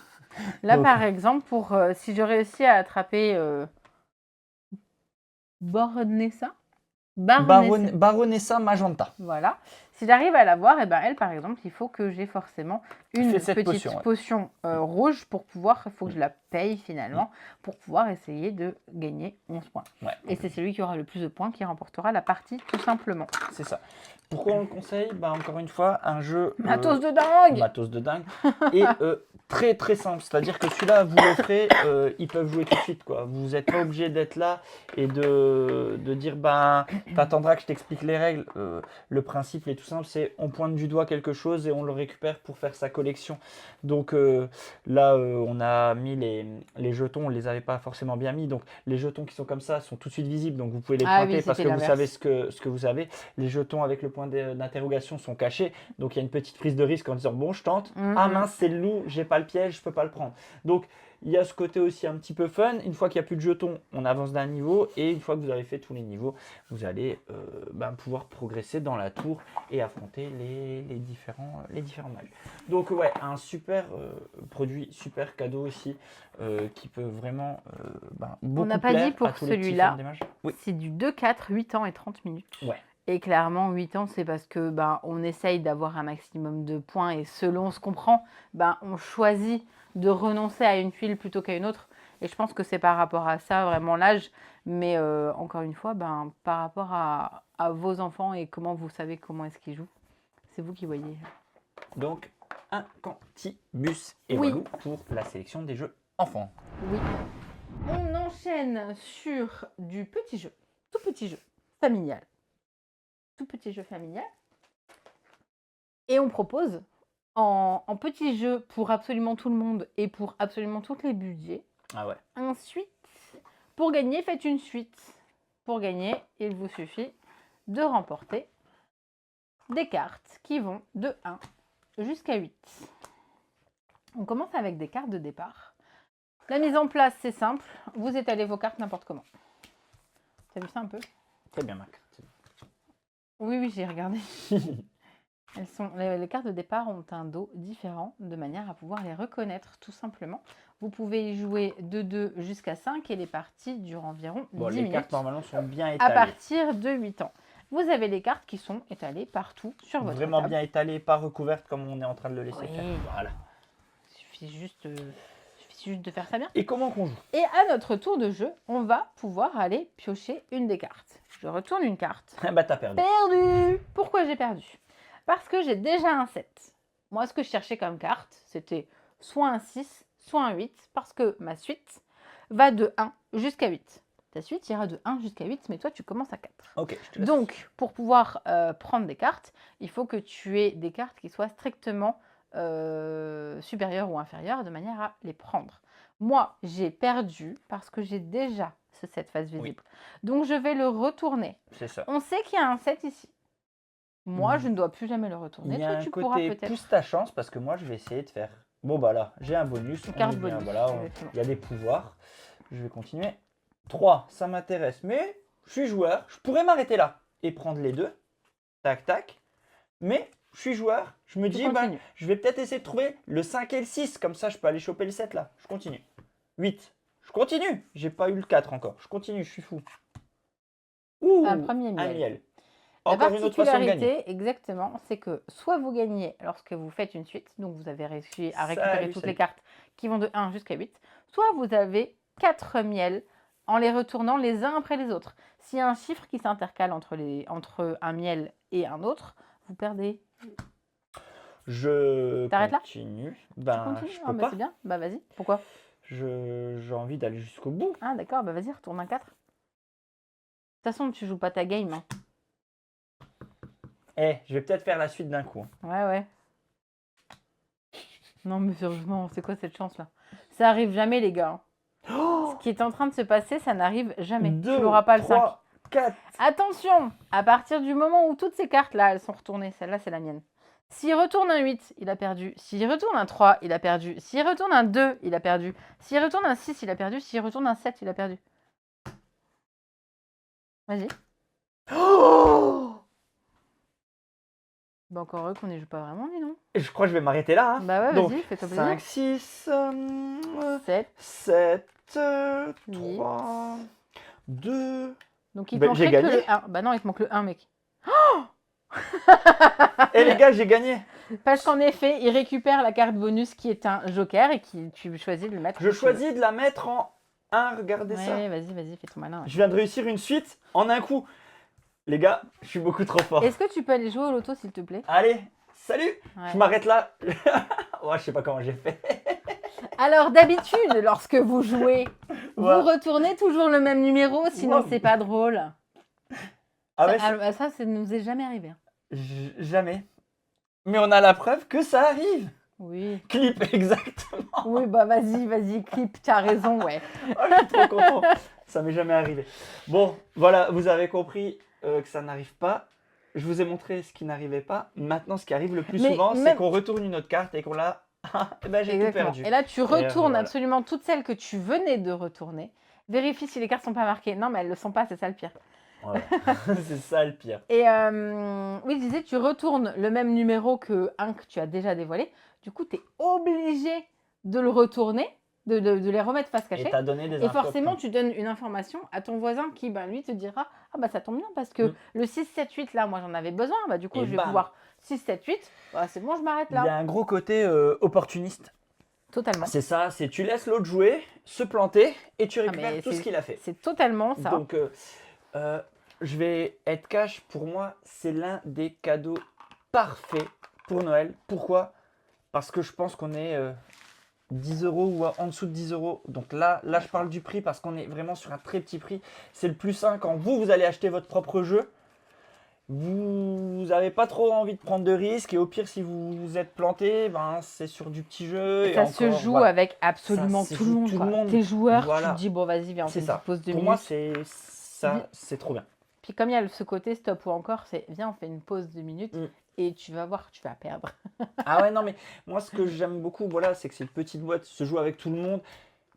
Là, par exemple, si je réussis à attraper Baronessa, Baronessa Magenta. Voilà. Si j'arrive à la voir, elle, par exemple, il faut que j'ai forcément une petite potion rouge pour pouvoir, il faut que je la paye finalement, pour pouvoir essayer de gagner 11 points. Et c'est celui qui aura le plus de points qui remportera la partie, tout simplement. C'est ça. Pourquoi on le conseille? Encore une fois, un jeu... Matos de dingue. Matos de dingue. Et très très simple. C'est-à-dire que celui-là, vous l'offrez, ils peuvent jouer tout de suite, quoi. Vous n'êtes pas obligé d'être là et de dire, t'attendras que je t'explique les règles. Le principe, il est tout simple, c'est on pointe du doigt quelque chose et on le récupère pour faire sa collection. Donc là, on a mis les jetons, on ne les avait pas forcément bien mis. Donc les jetons qui sont comme ça sont tout de suite visibles. Donc vous pouvez les pointer parce que vous savez ce que vous avez. Les jetons avec le point d'interrogation sont cachés. Donc il y a une petite prise de risque en disant, bon, je tente. Ah mince, c'est le loup, j'ai pas le piège, je peux pas le prendre. Donc il y a ce côté aussi un petit peu fun. Une fois qu'il n'y a plus de jetons, on avance d'un niveau. Et une fois que vous avez fait tous les niveaux, vous allez pouvoir progresser dans la tour et affronter les différents mages. Donc ouais, un super produit, super cadeau aussi, qui peut vraiment beaucoup On n'a pas dit pour celui-là, c'est du 2-4, 8 ans et 30 minutes. Ouais. Et clairement, 8 ans, c'est parce que on essaye d'avoir un maximum de points et selon ce qu'on prend, on choisit de renoncer à une tuile plutôt qu'à une autre. Et je pense que c'est par rapport à ça, vraiment l'âge. Mais encore une fois, par rapport à vos enfants et comment vous savez comment est-ce qu'ils jouent, c'est vous qui voyez. Donc, un Cantibus et voilà pour la sélection des jeux enfants. Oui. On enchaîne sur du petit jeu, tout petit jeu, familial. Tout petit jeu familial. Et on propose en petit jeu pour absolument tout le monde et pour absolument tous les budgets. Ah ouais. Ensuite, pour gagner, faites une suite. Pour gagner, il vous suffit de remporter des cartes qui vont de 1 jusqu'à 8. On commence avec des cartes de départ. La mise en place, c'est simple. Vous étalez vos cartes n'importe comment. T'as vu ça un peu? Très bien, Marc. Oui, j'ai regardé. Les cartes de départ ont un dos différent de manière à pouvoir les reconnaître tout simplement. Vous pouvez y jouer de 2 jusqu'à 5 et les parties durent environ 10 minutes. Les cartes normalement sont bien étalées. À partir de 8 ans. Vous avez les cartes qui sont étalées partout sur votre Vraiment table. bien étalées, pas recouvertes comme on est en train de le laisser faire. Voilà. Il suffit juste de faire ça bien. Et comment qu'on joue? Et à notre tour de jeu, on va pouvoir aller piocher une des cartes. Je retourne une carte. T'as perdu. Perdu. Pourquoi j'ai perdu? Parce que j'ai déjà un 7. Moi, ce que je cherchais comme carte, c'était soit un 6, soit un 8, parce que ma suite va de 1 jusqu'à 8. Ta suite ira de 1 jusqu'à 8, mais toi, tu commences à 4. Ok, je te laisse. Donc, pour pouvoir prendre des cartes, il faut que tu aies des cartes qui soient strictement supérieurs ou inférieurs de manière à les prendre. Moi, j'ai perdu parce que j'ai déjà ce 7 face Oui. visible. Donc, je vais le retourner. C'est ça. On sait qu'il y a un 7 ici. Moi, Il je ne dois plus jamais le il retourner. y a Toi, un tu pourras côté peut-être. pousse ta chance parce que moi, je vais essayer de faire. Bon, bah là, j'ai un bonus. Une On carte est bien, bonus, voilà, exactement. il y a des pouvoirs. Je vais continuer. 3, ça m'intéresse. Mais je suis joueur. Je pourrais m'arrêter là et prendre les deux. Tac, tac. Mais je suis joueur. Je me Tu dis, bah, continues. je vais peut-être essayer de trouver le 5 et le 6. Comme ça, je peux aller choper le 7 là. Je continue. 8. Je continue. J'ai pas eu le 4 encore. Je continue, je suis fou. Ouh, Un premier un miel. miel. La Encore une autre façon de gagner. particularité, exactement, c'est que soit vous gagnez lorsque vous faites une suite, donc vous avez réussi à récupérer Salut, toutes salut. les cartes qui vont de 1 jusqu'à 8, soit vous avez 4 miels en les retournant les uns après les autres. S'il y a un chiffre qui s'intercale entre un miel et un autre, vous perdez. Je T'arrêtes là? continue. Tu Ben, continues? je Ah, peux bah pas. c'est bien. Bah vas-y. Pourquoi? J'ai envie d'aller jusqu'au bout. Ah d'accord, bah vas-y, retourne un 4. De toute façon, tu joues pas ta game. Hein. Eh, je vais peut-être faire la suite d'un coup. Ouais, ouais. Non, mais sérieusement, c'est quoi cette chance-là? Ça arrive jamais, les gars. Ce qui est en train de se passer, ça n'arrive jamais. Tu 2, n'auras pas le 5. 3, 4. Attention, à partir du moment où toutes ces cartes-là, elles sont retournées, celle-là, c'est la mienne. S'il retourne un 8, il a perdu. S'il retourne un 3, il a perdu. S'il retourne un 2, il a perdu. S'il retourne un 6, il a perdu. S'il retourne un 7, il a perdu. Vas-y. Bah encore heureux qu'on n'y joue pas vraiment, dis non. Je crois que je vais m'arrêter là. Hein. Bah ouais, Donc, vas-y, fais-toi 5, plaisir. 6, 7. 7, Oui. 3, 2. Donc il te Ben, manquerait j'ai que gagné. le 1. Bah non, il te manque le 1, mec. Eh les gars, j'ai gagné. Parce qu'en effet, il récupère la carte bonus qui est un joker et qui tu choisis de le mettre. Je choisis de la mettre en 1. Regardez ça. Ouais, vas-y, fais ton malin. Ouais. Je viens de réussir une suite en un coup. Les gars, je suis beaucoup trop fort. Est-ce que tu peux aller jouer au loto, s'il te plaît? Allez, salut. Ouais. Je m'arrête là. Ouais, je sais pas comment j'ai fait. Alors, d'habitude, lorsque vous jouez, Ouais. vous retournez toujours le même numéro, sinon Ouais. c'est pas drôle. Ah ouais, Ça ne nous est jamais arrivé. Hein. jamais. Mais on a la preuve que ça arrive. Oui. Clip, exactement. Oui, bah vas-y, clip, tu as raison, ouais. Oh, je suis trop content. Ça m'est jamais arrivé. Bon, voilà, vous avez compris que ça n'arrive pas. Je vous ai montré ce qui n'arrivait pas. Maintenant, ce qui arrive le plus Mais souvent, c'est même- qu'on retourne une autre carte et qu'on l'a. Eh ben, j'ai tout Exactement. perdu. Et là, tu retournes voilà. absolument toutes celles que tu venais de retourner. Vérifie si les cartes sont pas marquées. Non, mais elles le sont pas, c'est ça le pire. Ouais. C'est ça le pire. Et oui, je disais, tu retournes le même numéro que un que tu as déjà dévoilé. Du coup, tu es obligé de le retourner, de les remettre face Et cachée. t'as donné des Et infos. forcément, tu donnes une information à ton voisin qui, ben, lui, te dira « Ah, bah ça tombe bien parce que le 6, 7, 8, là, moi, j'en avais besoin. Bah, du coup, Et je vais bam. pouvoir 6, 7, 8. Bah, c'est bon, je m'arrête Il y a là. un gros côté opportuniste. » Totalement. C'est ça, c'est tu laisses l'autre jouer, se planter et tu récupères mais tout ce qu'il a fait. C'est totalement ça. Donc, je vais être cash. Pour moi, c'est l'un des cadeaux parfaits pour Noël. Pourquoi? Parce que je pense qu'on est 10 € ou en dessous de 10 €. Donc là, je parle du prix parce qu'on est vraiment sur un très petit prix. C'est le plus 1 quand vous allez acheter votre propre jeu. Vous n'avez pas trop envie de prendre de risques et au pire, si vous vous êtes planté, ben, c'est sur du petit jeu. Et Et ça encore, se joue voilà. avec absolument Ça se tout le joue monde. tout le quoi. monde. Tes joueurs, Voilà. tu te dis, bon, vas-y, viens, on fait C'est une ça. petite pause de Pour minutes. moi, c'est trop bien. Puis comme il y a ce côté stop ou encore, c'est viens, on fait une pause de minutes Mm. et tu vas voir, tu vas perdre. Ah ouais, non, mais moi, ce que j'aime beaucoup, voilà, c'est que c'est une petite boîte, se joue avec tout le monde.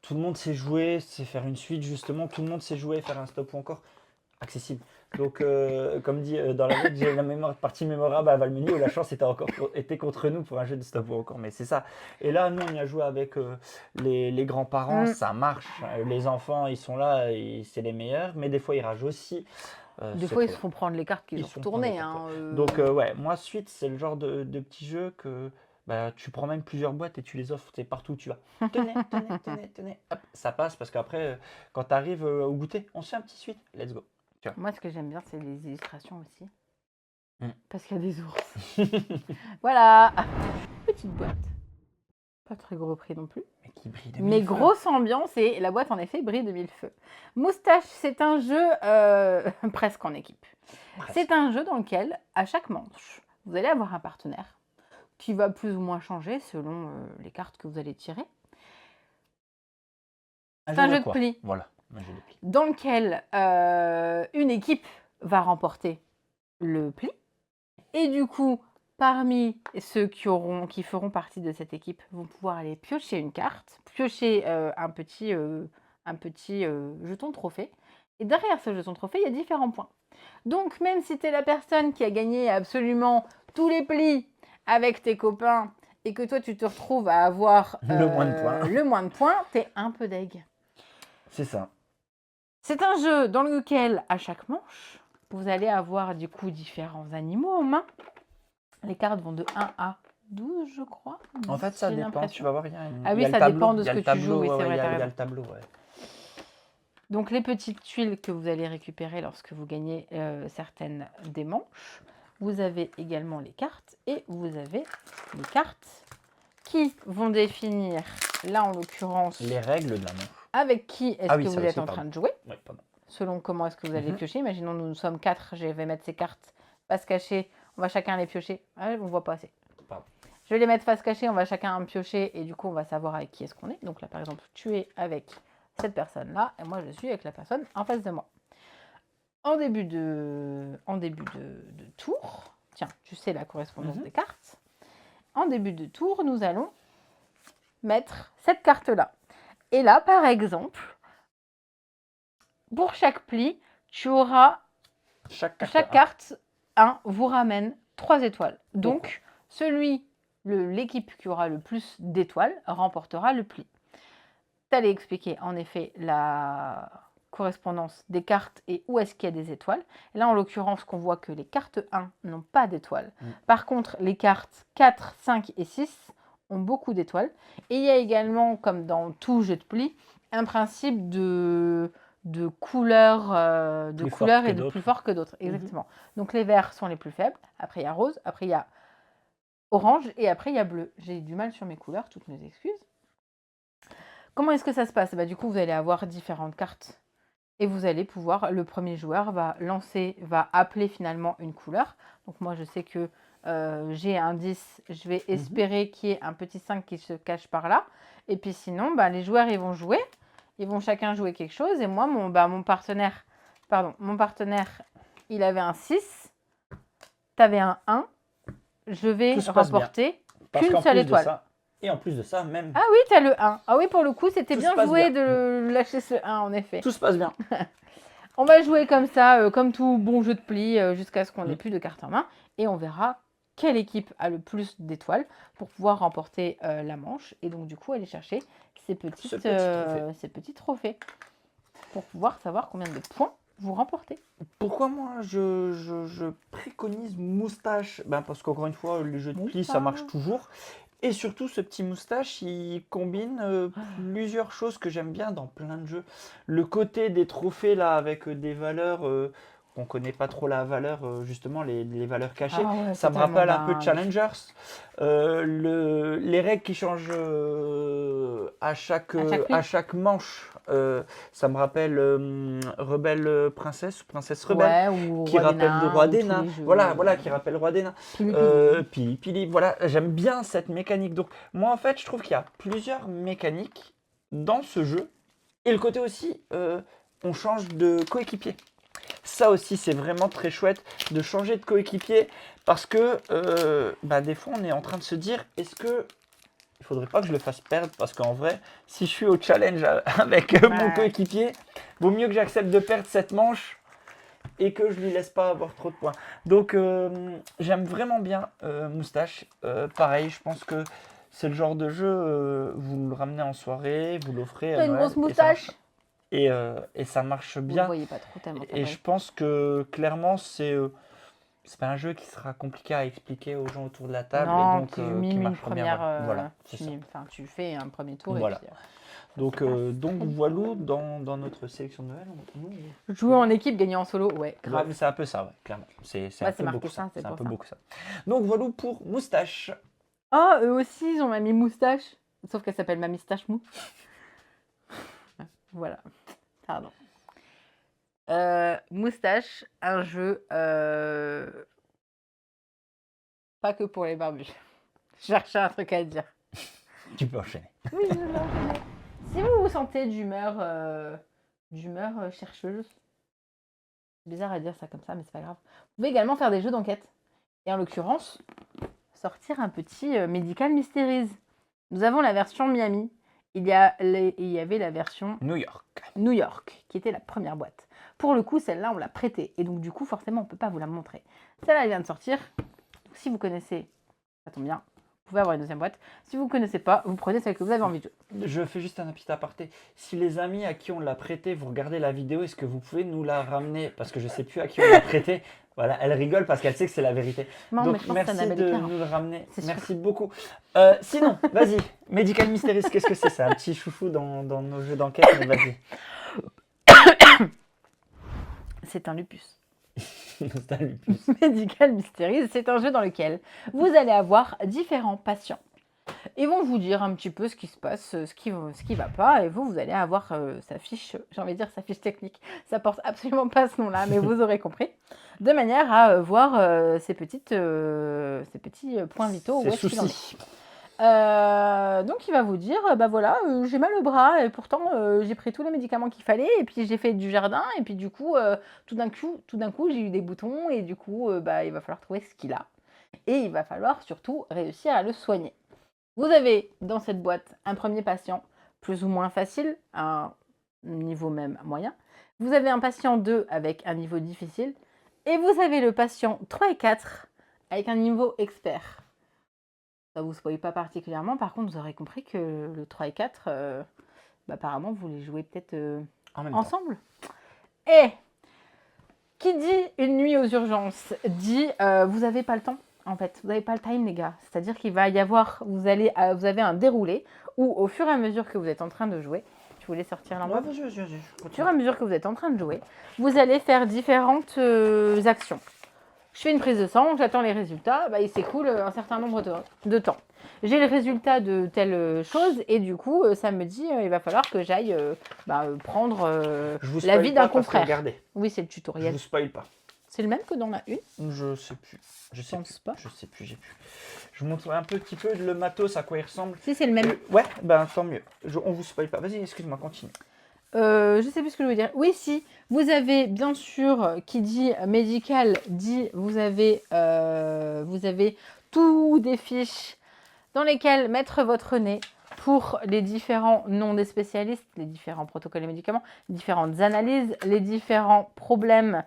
Tout le monde sait jouer, sait faire une suite, justement. Tout le monde sait jouer, faire un stop ou encore. Accessible. Donc, comme dit dans la lettre, j'ai la partie mémorable à Valmenu où la chance était contre nous pour un jeu de stop ou encore. Mais c'est ça. Et là, nous, on y a joué avec les grands-parents. Ça marche. Les enfants, ils sont là et c'est les meilleurs. Mais des fois, ils ragent aussi. Des c'est fois, ils trop se font prendre les cartes qu'ils Ils ont se font prendre les retournées. cartes, Hein, Donc, ouais, moi, suite, c'est le genre de petit jeu que bah, tu prends même plusieurs boîtes et tu les offres partout où tu vas. Tenez, tenez. Hop, ça passe parce qu'après, quand tu arrives au goûter, on se fait un petit suite. Let's go. Moi, ce que j'aime bien, c'est les illustrations aussi. Mm. Parce qu'il y a des ours. Voilà. Petite boîte. Pas très gros prix non plus. Mais qui brille de Mais mille feux. grosse ambiance et la boîte, en effet, brille de mille feux. Moustache, c'est un jeu presque en équipe. Presque. C'est un jeu dans lequel, à chaque manche, vous allez avoir un partenaire. qui va plus ou moins changer selon les cartes que vous allez tirer. C'est un jeu de quoi? pli. Voilà, un jeu de pli. Dans lequel une équipe va remporter le pli. Et du coup, parmi ceux qui feront partie de cette équipe vont pouvoir aller piocher une carte, piocher un petit jeton trophée. Et derrière ce jeton trophée, il y a différents points. Donc, même si tu es la personne qui a gagné absolument tous les plis avec tes copains et que toi, tu te retrouves à avoir Le moins de points. tu es un peu deg. C'est ça. C'est un jeu dans lequel, à chaque manche, vous allez avoir du coup différents animaux en main. Les cartes vont de 1 à 12, je crois. En fait, ça J'ai dépend. Tu l'impression. vas voir, il Ah oui, y a le ça tableau. dépend de Il y a ce le que tu joues, tableau, oui, c'est ouais, vrai, il y t'as a raison. le tableau, ouais. Donc les petites tuiles que vous allez récupérer lorsque vous gagnez certaines des manches. Vous avez également les cartes et vous avez les cartes qui vont définir, là en l'occurrence, Les règles de la manche. avec qui est-ce Ah oui, que ça vous êtes aussi, en pardon. train de jouer. Oui, pardon. Selon comment est-ce que vous allez Mhm. piocher. Imaginons, nous sommes 4, je vais mettre ces cartes face cachée, on va chacun les piocher. Ah, on ne voit pas assez. Pardon. Je vais les mettre face cachée, on va chacun piocher et du coup on va savoir avec qui est-ce qu'on est. Donc là par exemple, tu es avec cette personne-là et moi je suis avec la personne en face de moi. En début de tour, tiens, tu sais la correspondance des cartes. En début de tour, nous allons mettre cette carte-là. Et là, par exemple, pour chaque pli, tu auras Chaque carte 1 vous ramène 3 étoiles. Donc, l'équipe qui aura le plus d'étoiles remportera le pli. Tu allais expliquer en effet la correspondance des cartes et où est-ce qu'il y a des étoiles. Et là, en l'occurrence, qu'on voit que les cartes 1 n'ont pas d'étoiles. Par contre, les cartes 4, 5 et 6 ont beaucoup d'étoiles. Et il y a également, comme dans tout jeu de pli, un principe de couleurs et de plus fort que d'autres. Exactement. Donc les verts sont les plus faibles. Après, il y a rose. Après, il y a orange. Et après, il y a bleu. J'ai du mal sur mes couleurs. Toutes mes excuses. Comment est-ce que ça se passe? Du coup, vous allez avoir différentes cartes. Et vous allez pouvoir, le premier joueur va appeler finalement une couleur. Donc moi, je sais que j'ai un 10, je vais espérer qu'il y ait un petit 5 qui se cache par là. Et puis sinon, les joueurs, ils vont jouer. Ils vont chacun jouer quelque chose. Et moi, mon partenaire, il avait un 6. Tu avais un 1. Je vais remporter qu'une seule étoile. Et en plus de ça, même... Ah oui, tu as le 1. Ah oui, pour le coup, c'était bien joué de lâcher ce 1, en effet. Tout se passe bien. On va jouer comme ça, comme tout bon jeu de pli, jusqu'à ce qu'on n'ait plus de cartes en main. Et on verra quelle équipe a le plus d'étoiles pour pouvoir remporter la manche. Et donc, du coup, aller chercher ces petits trophées. Pour pouvoir savoir combien de points vous remportez. Pourquoi moi, je préconise moustache? Parce qu'encore une fois, les jeux de pli, ça marche toujours. Et surtout, ce petit moustache, il combine plusieurs choses que j'aime bien dans plein de jeux. Le côté des trophées, là, avec des valeurs qu'on ne connaît pas trop la valeur, justement, les valeurs cachées. Ah ouais, ça me rappelle un peu dingue. Challengers. Les règles qui changent à chaque manche. Ça me rappelle Rebelle Princesse, Princesse Rebelle, ou qui rappelle le Roi des Nains. Voilà, qui rappelle le Roi des Nains. Pili, voilà, j'aime bien cette mécanique. Donc, moi, en fait, je trouve qu'il y a plusieurs mécaniques dans ce jeu. Et le côté aussi, on change de coéquipier. Ça aussi, c'est vraiment très chouette de changer de coéquipier parce que des fois, on est en train de se dire, est-ce que il faudrait pas que je le fasse perdre parce qu'en vrai, si je suis au challenge avec mon coéquipier, vaut mieux que j'accepte de perdre cette manche et que je lui laisse pas avoir trop de points. Donc, j'aime vraiment bien Moustache. Pareil, je pense que c'est le genre de jeu, vous le ramenez en soirée, vous l'offrez à une Noël. grosse moustache. Et ça marche bien. Vous ne voyez pas trop tellement. Et je pense que clairement, c'est pas un jeu qui sera compliqué à expliquer aux gens autour de la table. Non, et donc, tu mimes une première. Voilà, tu fais un premier tour. Voilà. Et puis, donc voilà, dans notre sélection de Noël, jouer en équipe, gagner en solo, ouais, grave. C'est un peu ça, ouais, clairement. C'est un peu beaucoup ça. C'est un peu beaucoup ça. Donc voilà pour Moustache. Ah, eux aussi, ils ont Mamie Moustache. Sauf qu'elle s'appelle Mamie Stache Mou. Voilà. Pardon. Moustache, un jeu pas que pour les barbus. Je cherchais un truc à dire. Tu peux enchaîner. Oui, je vais enchaîner. Si vous vous sentez d'humeur chercheuse, c'est bizarre à dire ça comme ça, mais c'est pas grave. Vous pouvez également faire des jeux d'enquête. Et en l'occurrence, sortir un petit Medical Mysteries. Nous avons la version Miami. Il y avait la version New York. New York, qui était la première boîte. Pour le coup, celle-là, on l'a prêtée. Et donc, du coup, forcément, on ne peut pas vous la montrer. Celle-là, elle vient de sortir. Donc, si vous connaissez, ça tombe bien, vous pouvez avoir une deuxième boîte. Si vous ne connaissez pas, vous prenez celle que vous avez envie de jouer. Je fais juste un petit aparté. Si les amis à qui on l'a prêté, vous regardez la vidéo, est-ce que vous pouvez nous la ramener? Parce que je ne sais plus à qui on l'a prêté. Voilà, elle rigole parce qu'elle sait que c'est la vérité. Non, mais Donc je pense que c'est merci Annabelle de Claire, hein. nous le ramener. C'est Merci beaucoup. Sinon, vas-y. Medical Mysteries, qu'est-ce que c'est? C'est un petit chouchou dans nos jeux d'enquête, mais vas-y. C'est un lupus. C'est un lupus. Medical Mysteries, c'est un jeu dans lequel vous allez avoir différents patients. Ils vont vous dire un petit peu ce qui se passe, ce qui va pas, et vous allez avoir sa fiche, j'ai envie de dire sa fiche technique. Ça porte absolument pas ce nom-là, mais vous aurez compris. De manière à voir ces petits points vitaux, où C'est est-ce qu'il en est. souci. Donc il va vous dire, bah voilà, j'ai mal au bras et pourtant j'ai pris tous les médicaments qu'il fallait et puis j'ai fait du jardin et puis du coup, tout d'un coup j'ai eu des boutons et du coup, bah, il va falloir trouver ce qu'il a. Et il va falloir surtout réussir à le soigner. Vous avez dans cette boîte un premier patient plus ou moins facile, un niveau même moyen. Vous avez un patient 2 avec un niveau difficile. Et vous avez le patient 3 et 4 avec un niveau expert. Ça ne vous spoil pas particulièrement. Par contre, vous aurez compris que le 3 et 4, bah, apparemment, vous les jouez peut-être En même ensemble. Et qui dit une nuit aux urgences dit vous n'avez pas le temps. En fait, vous n'avez pas le time, les gars. C'est-à-dire qu'il va y avoir, vous avez un déroulé où, au fur et à mesure que vous êtes en train de jouer, je voulais sortir l'envoi. Ouais, vas-y. Au fur et à mesure que vous êtes en train de jouer, vous allez faire différentes actions. Je fais une prise de sang, j'attends les résultats, bah, il s'écoule un certain nombre de temps. J'ai le résultat de telle chose et du coup, ça me dit il va falloir que j'aille prendre l'avis d'un confrère. Regardez, Oui, c'est le je tutoriel. vous spoil pas. C'est le même que dans la une? Je sais plus. Je sais pense plus. pas. Je sais plus, j'ai plus. Je vous montre un petit peu le matos, à quoi il ressemble. Si, c'est le même. Ouais, ben tant mieux. On vous spoil pas. Vas-y, excuse-moi, continue. Je sais plus ce que je veux dire. Oui, si. Vous avez bien sûr, qui dit médical, dit vous avez tout des fiches dans lesquelles mettre votre nez pour les différents noms des spécialistes, les différents protocoles et médicaments, les différentes analyses, les différents problèmes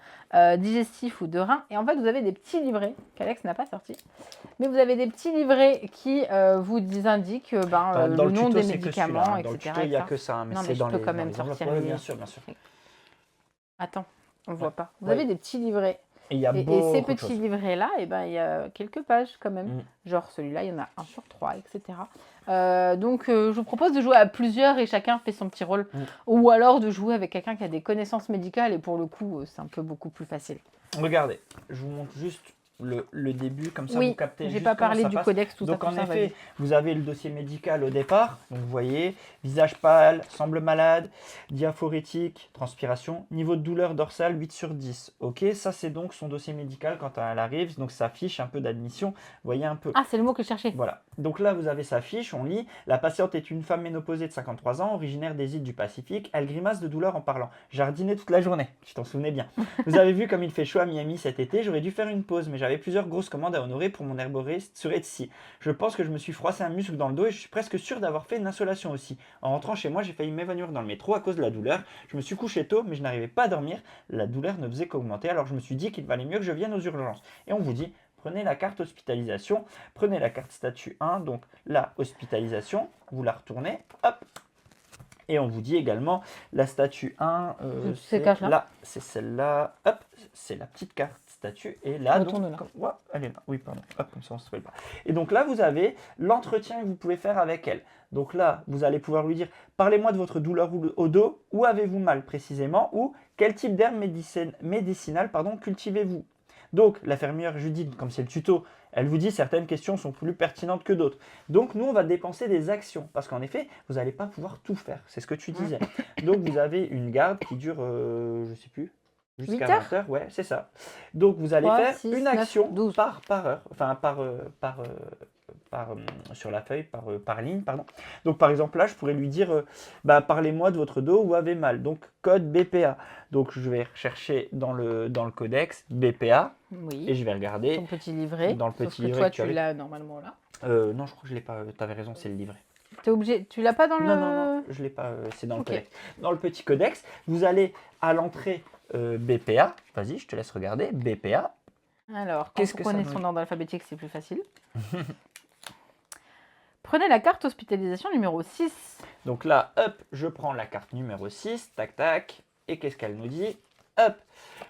digestifs ou de reins. Et en fait, vous avez des petits livrets qu'Alex n'a pas sortis. Mais vous avez des petits livrets qui vous indiquent le nom des médicaments, etc. Dans le tuto, il n'y a que ça, mais non, c'est mais je dans peux les quand même enveloppes. sortir Ouais, les... bien sûr. Attends, on ne voit pas. Vous Ouais. avez des petits livrets. Et il y a Et beaucoup ces de petits choses. livrets-là, il y a quelques pages quand même. Mm. Genre celui-là, il y en a 1 sur 3, etc. Donc je vous propose de jouer à plusieurs et chacun fait son petit rôle. Ou alors de jouer avec quelqu'un qui a des connaissances médicales et pour le coup, c'est un peu beaucoup plus facile. Regardez, je vous montre juste le début, comme ça vous captez j'ai juste pas comment parlé ça du passe. codex, tout Donc ça. en effet, vous avez le dossier médical au départ, donc vous voyez, visage pâle, semble malade, diaphorétique, transpiration, niveau de douleur dorsale 8 sur 10. Ok, ça c'est donc son dossier médical quand elle arrive, donc sa fiche un peu d'admission, vous voyez un peu. Ah, c'est le mot que je cherchais. Voilà, donc là vous avez sa fiche, on lit, la patiente est une femme ménopausée de 53 ans, originaire des îles du Pacifique, elle grimace de douleur en parlant, jardiner toute la journée, tu t'en souvenais bien. Vous avez vu comme il fait chaud à Miami cet été, j'aurais dû faire une pause, mais j'avais plusieurs grosses commandes à honorer pour mon herboriste sur Etsy. Je pense que je me suis froissé un muscle dans le dos et je suis presque sûr d'avoir fait une insolation aussi. En rentrant chez moi, j'ai failli m'évanouir dans le métro à cause de la douleur. Je me suis couché tôt, mais je n'arrivais pas à dormir. La douleur ne faisait qu'augmenter, alors je me suis dit qu'il valait mieux que je vienne aux urgences. Et on vous dit, prenez la carte hospitalisation, prenez la carte statut 1, donc la hospitalisation, vous la retournez, hop. Et on vous dit également la statut 1, c'est celle-là, hop, c'est la petite carte statut. Et là, elle est là. Oui, pardon, hop, comme ça on ne se spoil pas. Et donc là, vous avez l'entretien que vous pouvez faire avec elle. Donc là, vous allez pouvoir lui dire, parlez-moi de votre douleur au dos, où avez-vous mal précisément, ou quel type d'herbe médicinale cultivez-vous. Donc, l'infirmière Judith, comme c'est le tuto, elle vous dit certaines questions sont plus pertinentes que d'autres. Donc, nous, on va dépenser des actions. Parce qu'en effet, vous n'allez pas pouvoir tout faire. C'est ce que tu disais. Donc, vous avez une garde qui dure, je ne sais plus, jusqu'à 20 heures. Ouais, c'est ça. Donc, vous allez faire une action par heure. Enfin, par sur la feuille, par ligne, pardon. Donc par exemple là, je pourrais lui dire, parlez-moi de votre dos, où avez mal. Donc code BPA. Donc je vais rechercher dans le codex BPA et Oui, je vais regarder ton petit livret. dans le Sauf petit que livret toi, que tu tu avais. l'as normalement là. Non, je crois que je l'ai pas. Tu avais raison, c'est le livret. T'es obligé, tu l'as pas dans Non, non, non, le... je l'ai pas. C'est dans le Ok. codex. Dans le petit codex, vous allez à l'entrée BPA. Vas-y, je te laisse regarder. BPA. Alors, quand Qu'est-ce vous que ça prenez nous son dit? ordre alphabétique, c'est plus facile. Prenez la carte hospitalisation numéro 6. Donc là, hop, je prends la carte numéro 6, tac, tac. Et qu'est-ce qu'elle nous dit? Hop,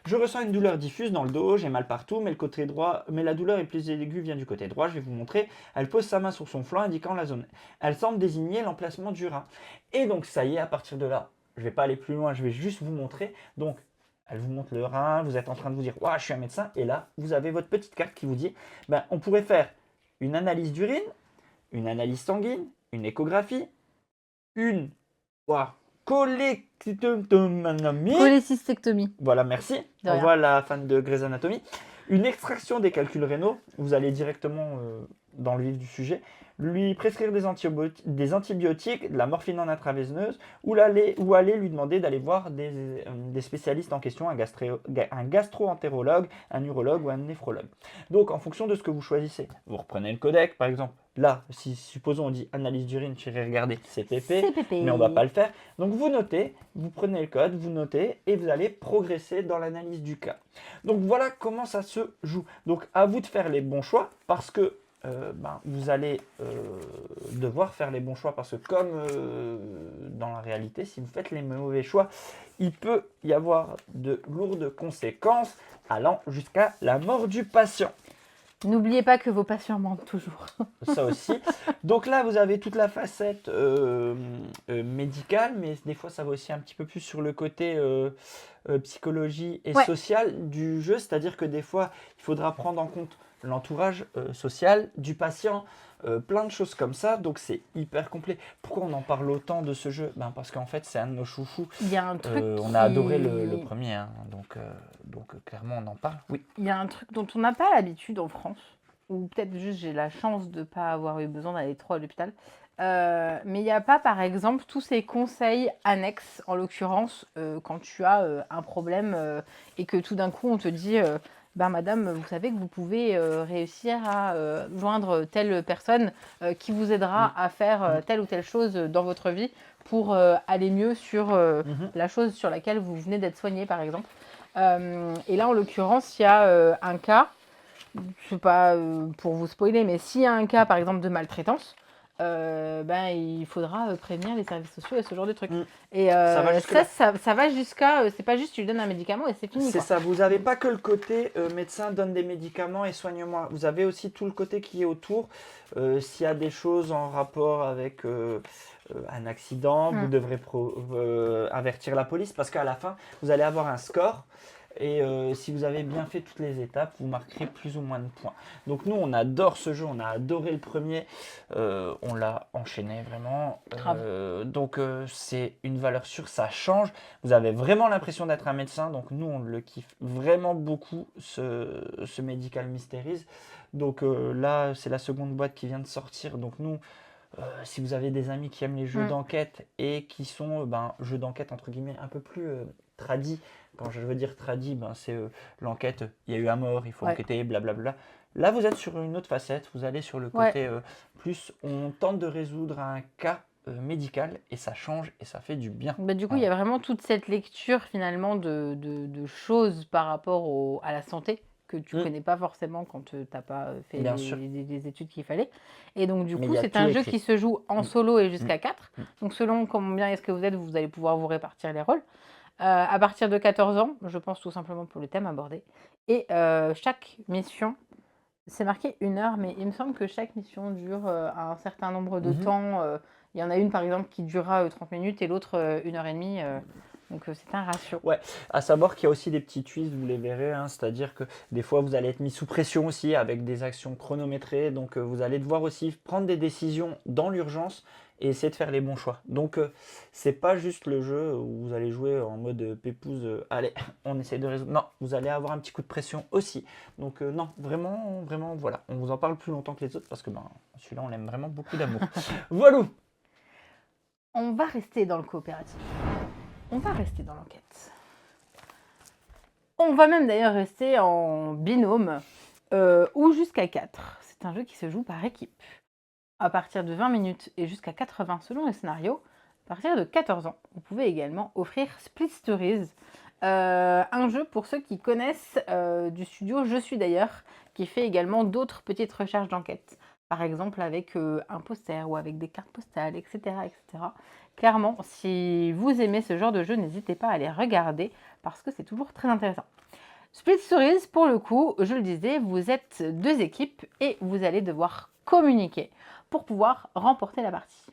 je ressens une douleur diffuse dans le dos, j'ai mal partout, mais le côté droit, mais la douleur est plus aiguë vient du côté droit. Je vais vous montrer. Elle pose sa main sur son flanc, indiquant la zone. Elle semble désigner l'emplacement du rein. Et donc ça y est, à partir de là, je ne vais pas aller plus loin, je vais juste vous montrer. Donc, elle vous montre le rein, vous êtes en train de vous dire, je suis un médecin. Et là, vous avez votre petite carte qui vous dit, on pourrait faire une analyse d'urine, une analyse sanguine, une échographie, une cholécystectomie. Cholécystectomie. Voilà, merci. De On rien. voit la fan de Grey's Anatomy. Une extraction des calculs rénaux. Vous allez directement dans le vif du sujet. Lui prescrire des antibiotiques, de la morphine en intraveineuse, ou aller lui demander d'aller voir des spécialistes en question, un gastro-entérologue, un urologue ou un néphrologue. Donc, en fonction de ce que vous choisissez, vous reprenez le codec, par exemple. Là, si supposons on dit analyse d'urine, j'irai regarder CPP, CPP. mais on ne va pas le faire. Donc vous notez, vous prenez le code, vous notez et vous allez progresser dans l'analyse du cas. Donc voilà comment ça se joue. Donc à vous de faire les bons choix parce que vous allez devoir faire les bons choix parce que comme dans la réalité, si vous faites les mauvais choix, il peut y avoir de lourdes conséquences allant jusqu'à la mort du patient. N'oubliez pas que vos patients mentent toujours. Ça aussi. Donc là, vous avez toute la facette médicale, mais des fois, ça va aussi un petit peu plus sur le côté psychologie et Ouais. social du jeu. C'est-à-dire que des fois, il faudra prendre en compte l'entourage social du patient, plein de choses comme ça. Donc c'est hyper complet. Pourquoi on en parle autant de ce jeu? Parce qu'en fait, c'est un de nos chouchous. Il y a un truc On a adoré le premier, hein. Donc clairement, on en parle. Oui. Il y a un truc dont on n'a pas l'habitude en France, ou peut-être juste j'ai la chance de ne pas avoir eu besoin d'aller trop à l'hôpital. Mais il n'y a pas, par exemple, tous ces conseils annexes, en l'occurrence, quand tu as un problème et que tout d'un coup on te dit madame, vous savez que vous pouvez réussir à joindre telle personne qui vous aidera à faire telle ou telle chose dans votre vie pour aller mieux sur la chose sur laquelle vous venez d'être soigné, par exemple. Et là, en l'occurrence, il y a un cas, je sais pas pour vous spoiler, mais s'il y a un cas, par exemple, de maltraitance, il faudra prévenir les services sociaux et ce genre de trucs. Et Ça va jusque-là. ça va jusqu'à... c'est pas juste tu lui donnes un médicament et c'est fini. C'est quoi. ça, vous n'avez pas que le côté médecin donne des médicaments et soigne-moi. Vous avez aussi tout le côté qui est autour. S'il y a des choses en rapport avec un accident, vous devrez avertir la police parce qu'à la fin, vous allez avoir un score. Et si vous avez bien fait toutes les étapes, vous marquerez plus ou moins de points. Donc nous, on adore ce jeu, on a adoré le premier, on l'a enchaîné vraiment. Donc c'est une valeur sûre, ça change. Vous avez vraiment l'impression d'être un médecin, donc nous, on le kiffe vraiment beaucoup, ce Medical Mysteries. Donc là, c'est la seconde boîte qui vient de sortir. Donc nous, si vous avez des amis qui aiment les jeux d'enquête et qui sont jeux d'enquête entre guillemets un peu plus tradis, quand je veux dire tradis, c'est l'enquête, il y a eu un mort, il faut enquêter, blablabla. Là, vous êtes sur une autre facette, vous allez sur le côté plus, on tente de résoudre un cas médical et ça change et ça fait du bien. Du coup, il y a vraiment toute cette lecture finalement de choses par rapport à la santé que tu connais pas forcément quand tu n'as pas fait les études qu'il fallait. Et donc, du coup, c'est un jeu qui se joue en solo et jusqu'à 4. Donc, selon combien est-ce que vous êtes, vous allez pouvoir vous répartir les rôles. À partir de 14 ans, je pense tout simplement pour le thème abordé. Et chaque mission, c'est marqué 1 heure, mais il me semble que chaque mission dure un certain nombre de temps. Il y en a une, par exemple, qui durera 30 minutes et l'autre 1h30. Donc, c'est un ratio. Ouais, à savoir qu'il y a aussi des petits twists, vous les verrez, hein, c'est-à-dire que des fois, vous allez être mis sous pression aussi avec des actions chronométrées. Donc, vous allez devoir aussi prendre des décisions dans l'urgence et essayer de faire les bons choix. Donc, c'est pas juste le jeu où vous allez jouer en mode mode pépouze, allez, on essaye de résoudre. Non, vous allez avoir un petit coup de pression aussi. Donc non, vraiment, vraiment, voilà. On vous en parle plus longtemps que les autres parce que celui-là, on l'aime vraiment beaucoup d'amour. Voilà. On va rester dans le coopératif. On va rester dans l'enquête. On va même d'ailleurs rester en binôme ou jusqu'à 4. C'est un jeu qui se joue par équipe. À partir de 20 minutes et jusqu'à 80 selon les scénarios. À partir de 14 ans, vous pouvez également offrir Split Stories, un jeu pour ceux qui connaissent du studio Je suis d'ailleurs, qui fait également d'autres petites recherches d'enquête. Par exemple avec un poster ou avec des cartes postales, etc., etc. Clairement, si vous aimez ce genre de jeu, n'hésitez pas à les regarder parce que c'est toujours très intéressant. Split Stories, pour le coup, je le disais, vous êtes 2 équipes et vous allez devoir communiquer pour pouvoir remporter la partie.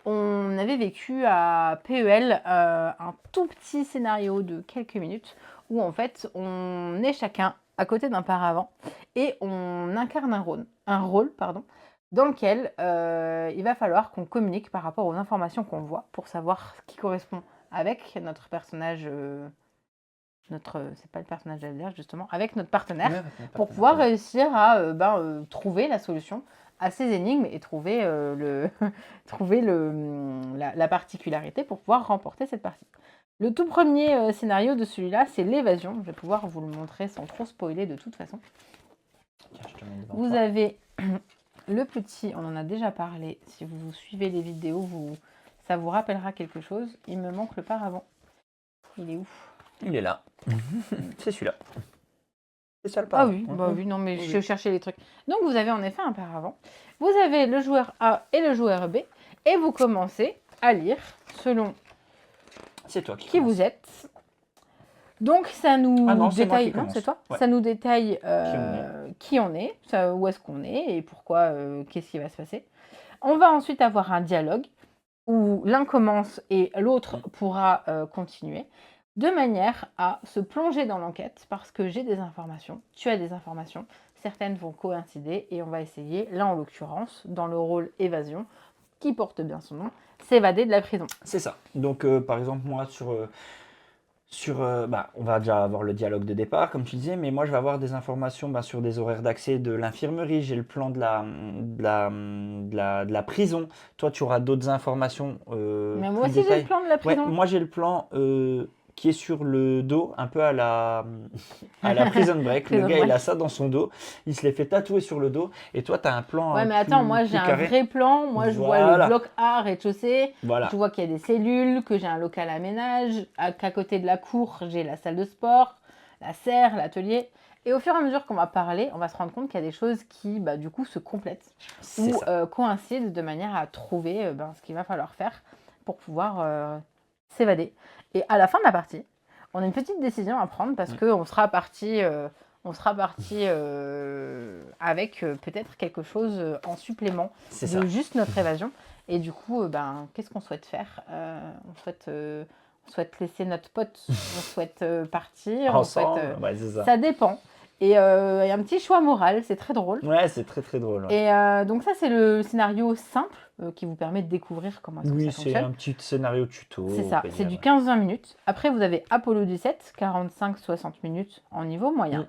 On avait vécu à PEL un tout petit scénario de quelques minutes où en fait on est chacun à côté d'un paravent et on incarne un rôle dans lequel il va falloir qu'on communique par rapport aux informations qu'on voit pour savoir ce qui correspond avec notre personnage, c'est pas le personnage d'Alder justement, avec notre partenaire, pour pouvoir réussir à trouver la solution à ces énigmes et trouver, la particularité pour pouvoir remporter cette partie. Le tout premier scénario de celui-là, c'est l'évasion. Je vais pouvoir vous le montrer sans trop spoiler de toute façon. Vous avez le petit, on en a déjà parlé, si vous suivez les vidéos, ça vous rappellera quelque chose. Il me manque le paravent. Il est où? Il est là. C'est celui-là. C'est ça le paravent. Ah oui, oui, non, mais je cherchais les trucs. Donc vous avez en effet un paravent. Vous avez le joueur A et le joueur B. Et vous commencez à lire selon qui vous êtes. Donc ça nous détaille. Non, c'est toi. Ouais. Ça nous détaille qui on est, où est-ce qu'on est et pourquoi, qu'est-ce qui va se passer. On va ensuite avoir un dialogue où l'un commence et l'autre pourra continuer, de manière à se plonger dans l'enquête parce que j'ai des informations, tu as des informations, certaines vont coïncider et on va essayer, là en l'occurrence, dans le rôle évasion, qui porte bien son nom, s'évader de la prison. C'est ça. Donc par exemple moi on va déjà avoir le dialogue de départ, comme tu disais, mais moi je vais avoir des informations sur des horaires d'accès de l'infirmerie, j'ai le plan de la prison. Toi, tu auras d'autres informations. Mais moi aussi j'ai le plan de la prison. Ouais, moi j'ai le plan qui est sur le dos, un peu à la Prison Break. Le gars, il a ça dans son dos, il se l'est fait tatouer sur le dos, et toi, tu as un plan. Ouais, mais attends, moi j'ai un vrai plan. Moi, je vois le bloc A, rez-de-chaussée. Voilà. Je vois qu'il y a des cellules, que j'ai un local à ménage, qu'à côté de la cour, j'ai la salle de sport, la serre, l'atelier. Et au fur et à mesure qu'on va parler, on va se rendre compte qu'il y a des choses qui, du coup, se complètent ou coïncident de manière à trouver ce qu'il va falloir faire pour pouvoir s'évader. Et à la fin de la partie, on a une petite décision à prendre parce qu'on sera parti, avec peut-être quelque chose en supplément de juste notre évasion. Et du coup, qu'est-ce qu'on souhaite faire? On souhaite laisser notre pote, on souhaite partir, ensemble, ça dépend. Et il y a un petit choix moral, c'est très drôle. Ouais, c'est très très drôle. Ouais. Et donc ça, c'est le scénario simple qui vous permet de découvrir comment ça fonctionne. Oui, c'est un petit scénario tuto. C'est ça, c'est du 15-20 minutes. Après, vous avez Apollo 17, 45-60 minutes en niveau moyen.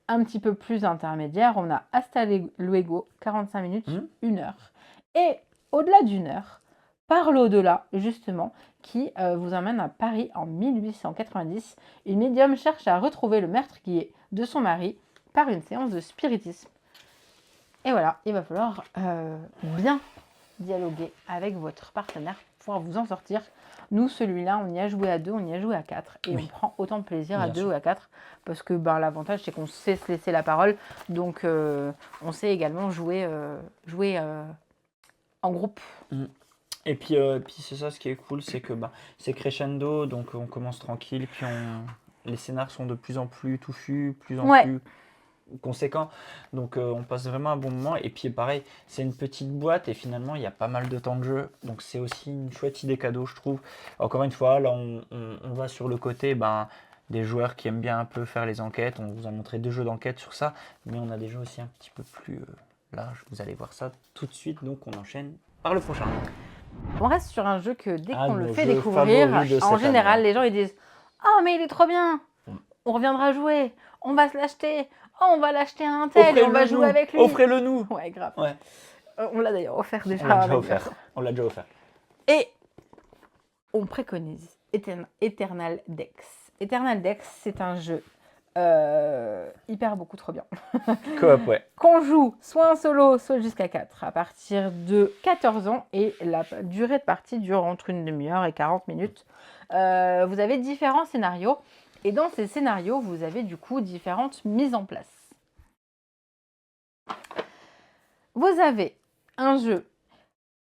Un petit peu plus intermédiaire, on a Hasta Luego, 45 minutes, 1 heure. Et au-delà d'1 heure, par l'au-delà, justement, qui vous emmène à Paris en 1890. Une médium cherche à retrouver le meurtrier de son mari par une séance de spiritisme. Et voilà, il va falloir bien dialoguer avec votre partenaire pour pouvoir vous en sortir. Nous, celui-là, on y a joué à 2, on y a joué à 4. Et on prend autant de plaisir à 2 ou à 4 parce que l'avantage, c'est qu'on sait se laisser la parole. Donc, on sait également jouer en groupe. Et puis c'est ça, ce qui est cool, c'est que c'est crescendo, donc on commence tranquille, puis les scénars sont de plus en plus touffus, plus en plus conséquents, donc on passe vraiment un bon moment. Et puis pareil, c'est une petite boîte et finalement il y a pas mal de temps de jeu, donc c'est aussi une chouette idée cadeau, je trouve. Encore une fois, là on va sur le côté des joueurs qui aiment bien un peu faire les enquêtes. On vous a montré 2 jeux d'enquête sur ça, mais on a des jeux aussi un petit peu plus larges. Vous allez voir ça tout de suite, donc on enchaîne par le prochain. On reste sur un jeu que dès qu'on le fait découvrir, en général, les gens ils disent Oh, mais il est trop bien. Mm. On reviendra jouer. On va se l'acheter. Oh, on va l'acheter à un tel et on va jouer avec lui. Offrez-le nous. Ouais, grave. Ouais. On l'a d'ailleurs offert déjà. On l'a à déjà l'anniversaire. offert. On l'a déjà offert. Et on préconise Eternal Dex. Eternal Dex, c'est un jeu hyper beaucoup trop bien. Coop, ouais. Qu'on joue soit en solo, soit jusqu'à 4 à partir de 14 ans et la durée de partie dure entre une demi-heure et 40 minutes. Vous avez différents scénarios et dans ces scénarios, vous avez du coup différentes mises en place. Vous avez un jeu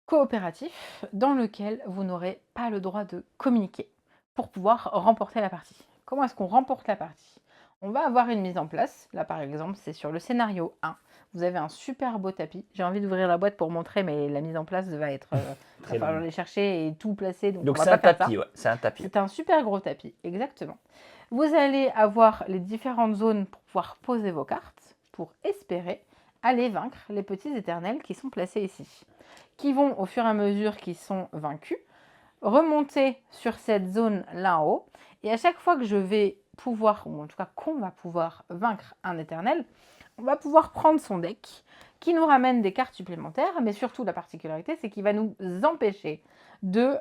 coopératif dans lequel vous n'aurez pas le droit de communiquer pour pouvoir remporter la partie. Comment est-ce qu'on remporte la partie? On va avoir une mise en place. Là, par exemple, c'est sur le scénario 1. Vous avez un super beau tapis. J'ai envie d'ouvrir la boîte pour montrer, mais la mise en place va être... il va falloir les chercher et tout placer. Donc c'est un tapis, ouais. C'est un tapis. C'est un super gros tapis, exactement. Vous allez avoir les différentes zones pour pouvoir poser vos cartes, pour espérer aller vaincre les petits éternels qui sont placés ici, qui vont, au fur et à mesure qu'ils sont vaincus, remonter sur cette zone là en haut. Et à chaque fois que je vais pouvoir, ou en tout cas qu'on va pouvoir vaincre un éternel, on va pouvoir prendre son deck, qui nous ramène des cartes supplémentaires, mais surtout la particularité, c'est qu'il va nous empêcher de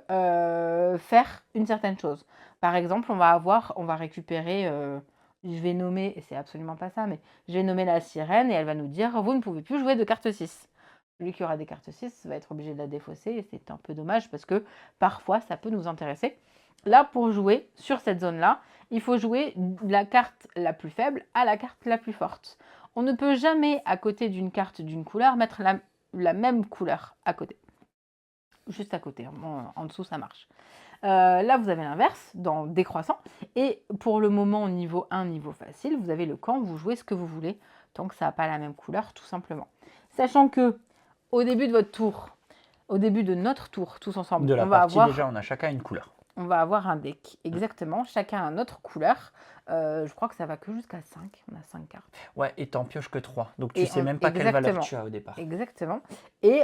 faire une certaine chose. Par exemple, on va récupérer, je vais nommer, et c'est absolument pas ça, mais je vais nommer la sirène et elle va nous dire, vous ne pouvez plus jouer de carte 6. Celui qui aura des cartes 6 va être obligé de la défausser et c'est un peu dommage parce que parfois ça peut nous intéresser. Là, pour jouer sur cette zone-là, il faut jouer la carte la plus faible à la carte la plus forte. On ne peut jamais, à côté d'une carte d'une couleur, mettre la même couleur à côté. Juste à côté, en dessous ça marche. Là, vous avez l'inverse, dans décroissant. Et pour le moment, niveau 1, niveau facile, vous avez le camp, vous jouez ce que vous voulez, tant que ça n'a pas la même couleur, tout simplement. Sachant que au début de votre tour, au début de notre tour, tous ensemble, De la partie, déjà, on a chacun une couleur. On va avoir un deck, exactement, chacun a notre couleur. Je crois que ça va que jusqu'à 5, on a 5 cartes. Ouais, et t'en pioches que 3, donc tu sais même pas quelle valeur tu as au départ. Exactement. Et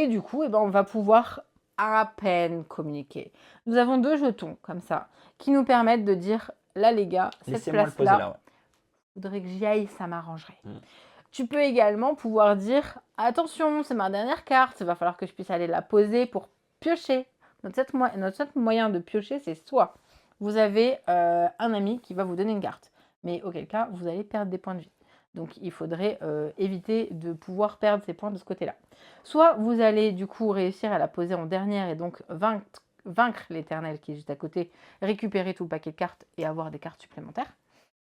du coup, on va pouvoir à peine communiquer. Nous avons 2 jetons, comme ça, qui nous permettent de dire, là les gars, cette place-là, faudrait que j'y aille, ça m'arrangerait. Tu peux également pouvoir dire, attention, c'est ma dernière carte, il va falloir que je puisse aller la poser pour piocher. Notre seul moyen de piocher, c'est soit vous avez un ami qui va vous donner une carte, mais auquel cas, vous allez perdre des points de vie. Donc, il faudrait éviter de pouvoir perdre ces points de ce côté-là. Soit vous allez du coup réussir à la poser en dernière et donc vaincre l'éternel qui est juste à côté, récupérer tout le paquet de cartes et avoir des cartes supplémentaires.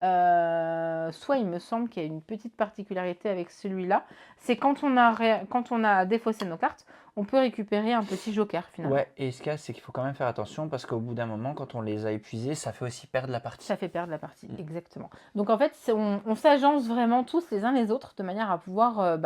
Soit il me semble qu'il y a une petite particularité avec celui-là, c'est quand on a défaussé nos cartes, on peut récupérer un petit joker finalement. Ouais, et ce qu'il y a, c'est qu'il faut quand même faire attention parce qu'au bout d'un moment, quand on les a épuisés, ça fait aussi perdre la partie. Ça fait perdre la partie, exactement. Donc en fait, on s'agence vraiment tous les uns les autres de manière à pouvoir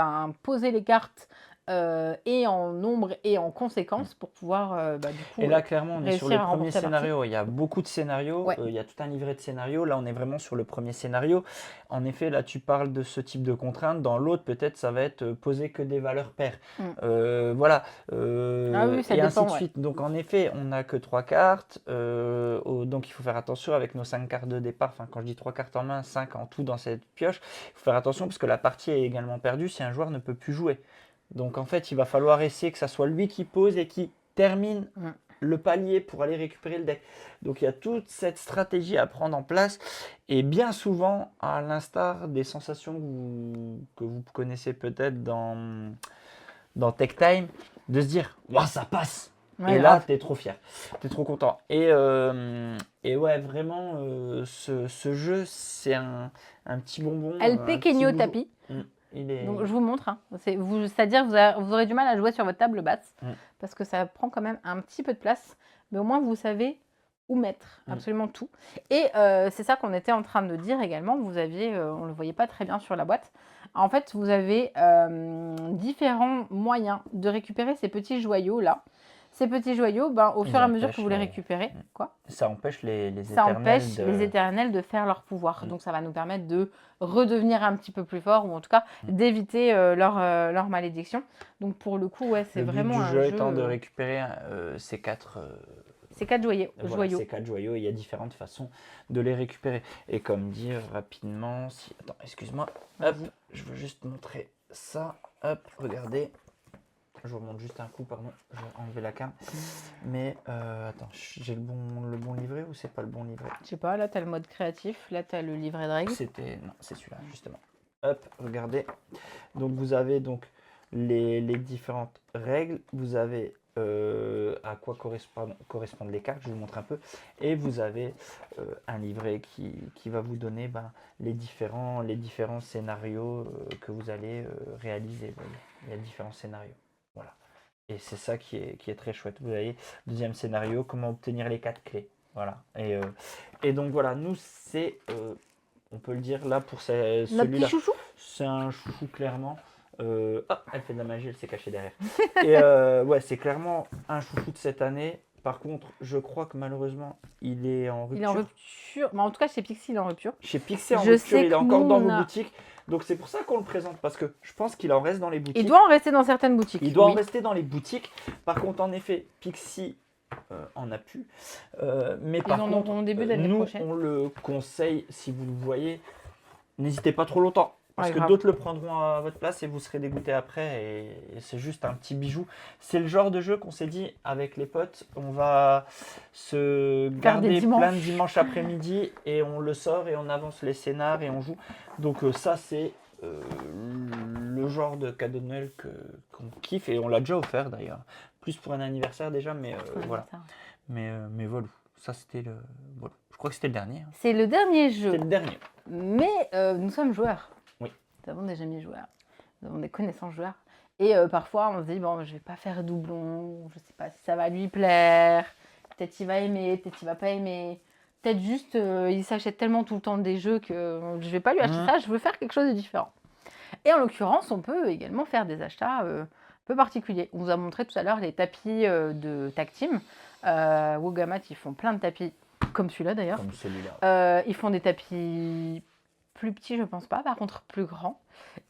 poser les cartes et en nombre et en conséquence pour pouvoir du coup. Et là, clairement, on est sur le premier scénario. Il y a beaucoup de scénarios. Ouais. Il y a tout un livret de scénarios. Là, on est vraiment sur le premier scénario. En effet, là, tu parles de ce type de contraintes. Dans l'autre, peut-être, ça va être poser que des valeurs paires. Voilà. Oui, ça et dépend, ainsi de suite. Donc, en effet, on n'a que 3 cartes. Donc, il faut faire attention avec nos 5 cartes de départ. Enfin, quand je dis 3 cartes en main, 5 en tout dans cette pioche. Il faut faire attention parce que la partie est également perdue si un joueur ne peut plus jouer. Donc en fait, il va falloir essayer que ça soit lui qui pose et qui termine le palier pour aller récupérer le deck. Donc il y a toute cette stratégie à prendre en place. Et bien souvent, à l'instar des sensations que vous connaissez peut-être dans Tech Time, de se dire « Waouh, ça passe !» Et là, tu es trop fier, tu es trop content. Et ouais, vraiment, ce jeu, c'est un petit bonbon. El Pequeño Tapis. Donc, je vous montre. C'est-à-dire vous aurez du mal à jouer sur votre table basse parce que ça prend quand même un petit peu de place. Mais au moins, vous savez où mettre absolument tout. Et c'est ça qu'on était en train de dire également. Vous aviez, on ne le voyait pas très bien sur la boîte. En fait, vous avez différents moyens de récupérer ces petits joyaux-là. Ces petits joyaux, au fur et à mesure que vous les récupérez, ça empêche les éternels de faire leur pouvoir. Donc, ça va nous permettre de redevenir un petit peu plus fort ou en tout cas d'éviter leur malédiction. Donc, pour le coup, ouais, c'est vraiment un jeu... Le but du jeu étant de récupérer ces C'est 4 Voilà, joyaux. c'est 4 joyaux et il y a différentes façons de les récupérer. Et comme dit rapidement, si... Attends, excuse-moi. Hop, je veux juste montrer ça. Hop, regardez. Je vous remonte juste un coup, pardon. Je vais enlever la cam. Mais attends, j'ai le bon livret ou c'est pas le bon livret? Je sais pas, là tu as le mode créatif, là tu as le livret de règles. Non, c'est celui-là, justement. Hop, regardez. Donc vous avez donc les différentes règles. Vous avez à quoi correspondent les cartes, je vous montre un peu. Et vous avez un livret qui va vous donner les différents scénarios que vous allez réaliser. Vous voyez. Il y a différents scénarios. Voilà. Et c'est ça qui est très chouette. Vous voyez, deuxième scénario, comment obtenir les 4 clés. Voilà. Et donc voilà, nous c'est, on peut le dire là pour Notre celui-là. petit chouchou. C'est un chouchou clairement. Elle fait de la magie, elle s'est cachée derrière. Et ouais, c'est clairement un chouchou de cette année. Par contre, je crois que malheureusement, il est en rupture. Il est en rupture. Mais en tout cas, chez Pixie, il est en rupture. Chez Pixie, en Je rupture, sais il est que encore nous, dans on vos a- boutiques. Donc c'est pour ça qu'on le présente, parce que je pense qu'il en reste dans les boutiques. Il doit en rester dans certaines boutiques. Il doit oui. en rester dans les boutiques. Par contre, en effet, Pixie en a plus. Mais Ils par en contre, auront au début d'année nous, prochaine. on le conseille, si vous le voyez, n'hésitez pas trop longtemps. Parce Ouais, que grave. d'autres le prendront à votre place et vous serez dégoûté après. Et c'est juste un petit bijou. C'est le genre de jeu qu'on s'est dit avec les potes. On va se Faire des garder dimanches. plein de dimanches après-midi et on le sort et on avance les scénars et on joue. Donc ça, c'est le genre de cadeau de Noël qu'on kiffe. Et on l'a déjà offert d'ailleurs. Plus pour un anniversaire déjà, mais voilà. Ça. Mais voilà. Ça, c'était le... Voilà. Je crois que c'était le dernier. Hein. C'est le dernier jeu. C'était le dernier. Mais nous sommes joueurs. Oui. Nous avons des amis joueurs. Nous avons des connaissances joueurs. Et parfois, on se dit, bon, je vais pas faire doublon. Je sais pas si ça va lui plaire. Peut-être il va aimer, peut-être il va pas aimer. Peut-être juste, il s'achète tellement tout le temps des jeux que je vais pas lui acheter ça. Je veux faire quelque chose de différent. Et en l'occurrence, on peut également faire des achats un peu particuliers. On vous a montré tout à l'heure les tapis de Tag Team. Wogamat, ils font plein de tapis, comme celui-là d'ailleurs. Comme celui-là. Ils font des tapis plus petits, je pense pas, par contre plus grands.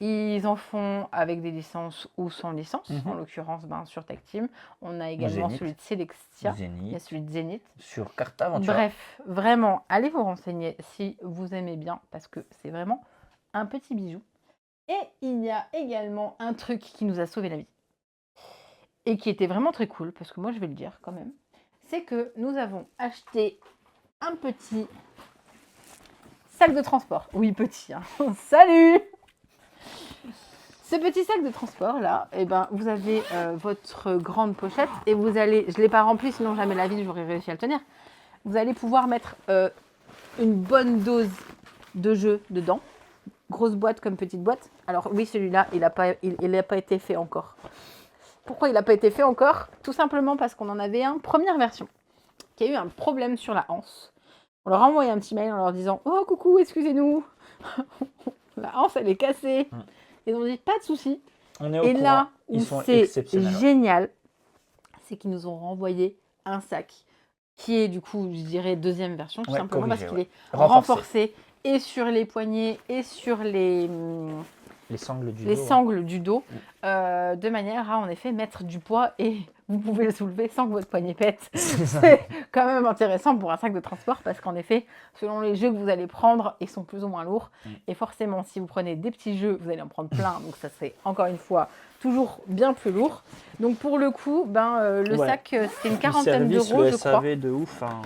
Ils en font avec des licences ou sans licence. En l'occurrence, sur Tag Team. On a également Zénith. celui de Selexia. Il y a Zénith. celui de Zénith. Sur Carte Aventure. Bref, vraiment, allez vous renseigner si vous aimez bien, parce que c'est vraiment un petit bijou. Et il y a également un truc qui nous a sauvé la vie. Et qui était vraiment très cool, parce que moi je vais le dire quand même. C'est que nous avons acheté un petit sac de transport. Oui, petit. Hein. Salut! Ce petit sac de transport là, eh ben, vous avez votre grande pochette et vous allez, je ne l'ai pas rempli, sinon jamais la vie j'aurais réussi à le tenir. Vous allez pouvoir mettre une bonne dose de jeux dedans. Grosse boîte comme petite boîte. Alors oui, celui-là, il n'a pas été fait encore. Pourquoi il n'a pas été fait encore? Tout simplement parce qu'on en avait un, première version, qui a eu un problème sur la anse. On leur a envoyé un petit mail en leur disant « Oh, coucou, excusez-nous, la anse, elle est cassée. » Ils ont dit « Pas de souci. » On est au Et courant. là où Ils sont c'est exceptionnels. génial, c'est qu'ils nous ont renvoyé un sac qui est du coup, je dirais, deuxième version, tout Ouais, simplement corrigé, parce qu'il est Renforcé. renforcé et sur les poignets et sur les sangles du les dos. sangles du dos, de manière à en effet mettre du poids et vous pouvez le soulever sans que votre poignet pète. C'est quand même intéressant pour un sac de transport parce qu'en effet, selon les jeux que vous allez prendre, ils sont plus ou moins lourds. Et forcément, si vous prenez des petits jeux, vous allez en prendre plein. Donc ça serait encore une fois toujours bien plus lourd. Donc pour le coup, le sac, c'était une quarantaine d'euros, je crois. Le SAV de ouf. Hein.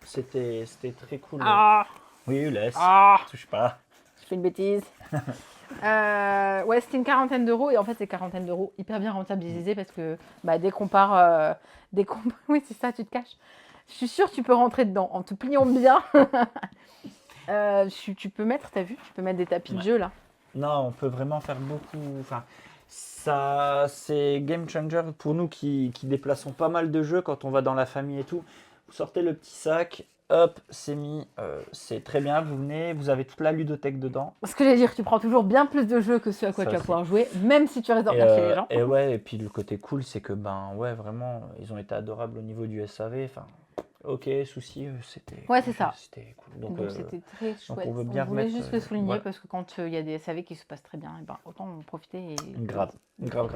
C'était très cool. Ah, Oui, laisse. ah, Touche pas. je fais une bêtise. Ouais, c'était une quarantaine d'euros et en fait, c'est quarantaine d'euros hyper bien rentabilisé parce que dès qu'on part, oui, c'est ça, tu te caches. Je suis sûre que tu peux rentrer dedans en te pliant bien. Tu peux mettre, t'as vu, tu peux mettre des tapis de jeu là. Non, on peut vraiment faire beaucoup. Enfin, ça, c'est game changer pour nous qui déplaçons pas mal de jeux quand on va dans la famille et tout. Vous sortez le petit sac. Hop, c'est mis, c'est très bien, vous venez, vous avez toute la ludothèque dedans. Ce que j'allais dire, tu prends toujours bien plus de jeux que ce à quoi Ça, tu vas c'est- pouvoir jouer, même si tu restes dormir chez les gens. Et ouais, et puis le côté cool, c'est que ouais, vraiment, ils ont été adorables au niveau du SAV. Enfin, Ok, souci, c'était. Ouais, c'est ça. C'était cool. Donc c'était très chouette. on veut On bien voulait remettre, juste le souligner voilà. parce que quand il y a des SAV qui se passent très bien, autant en profiter et Grave. le dire.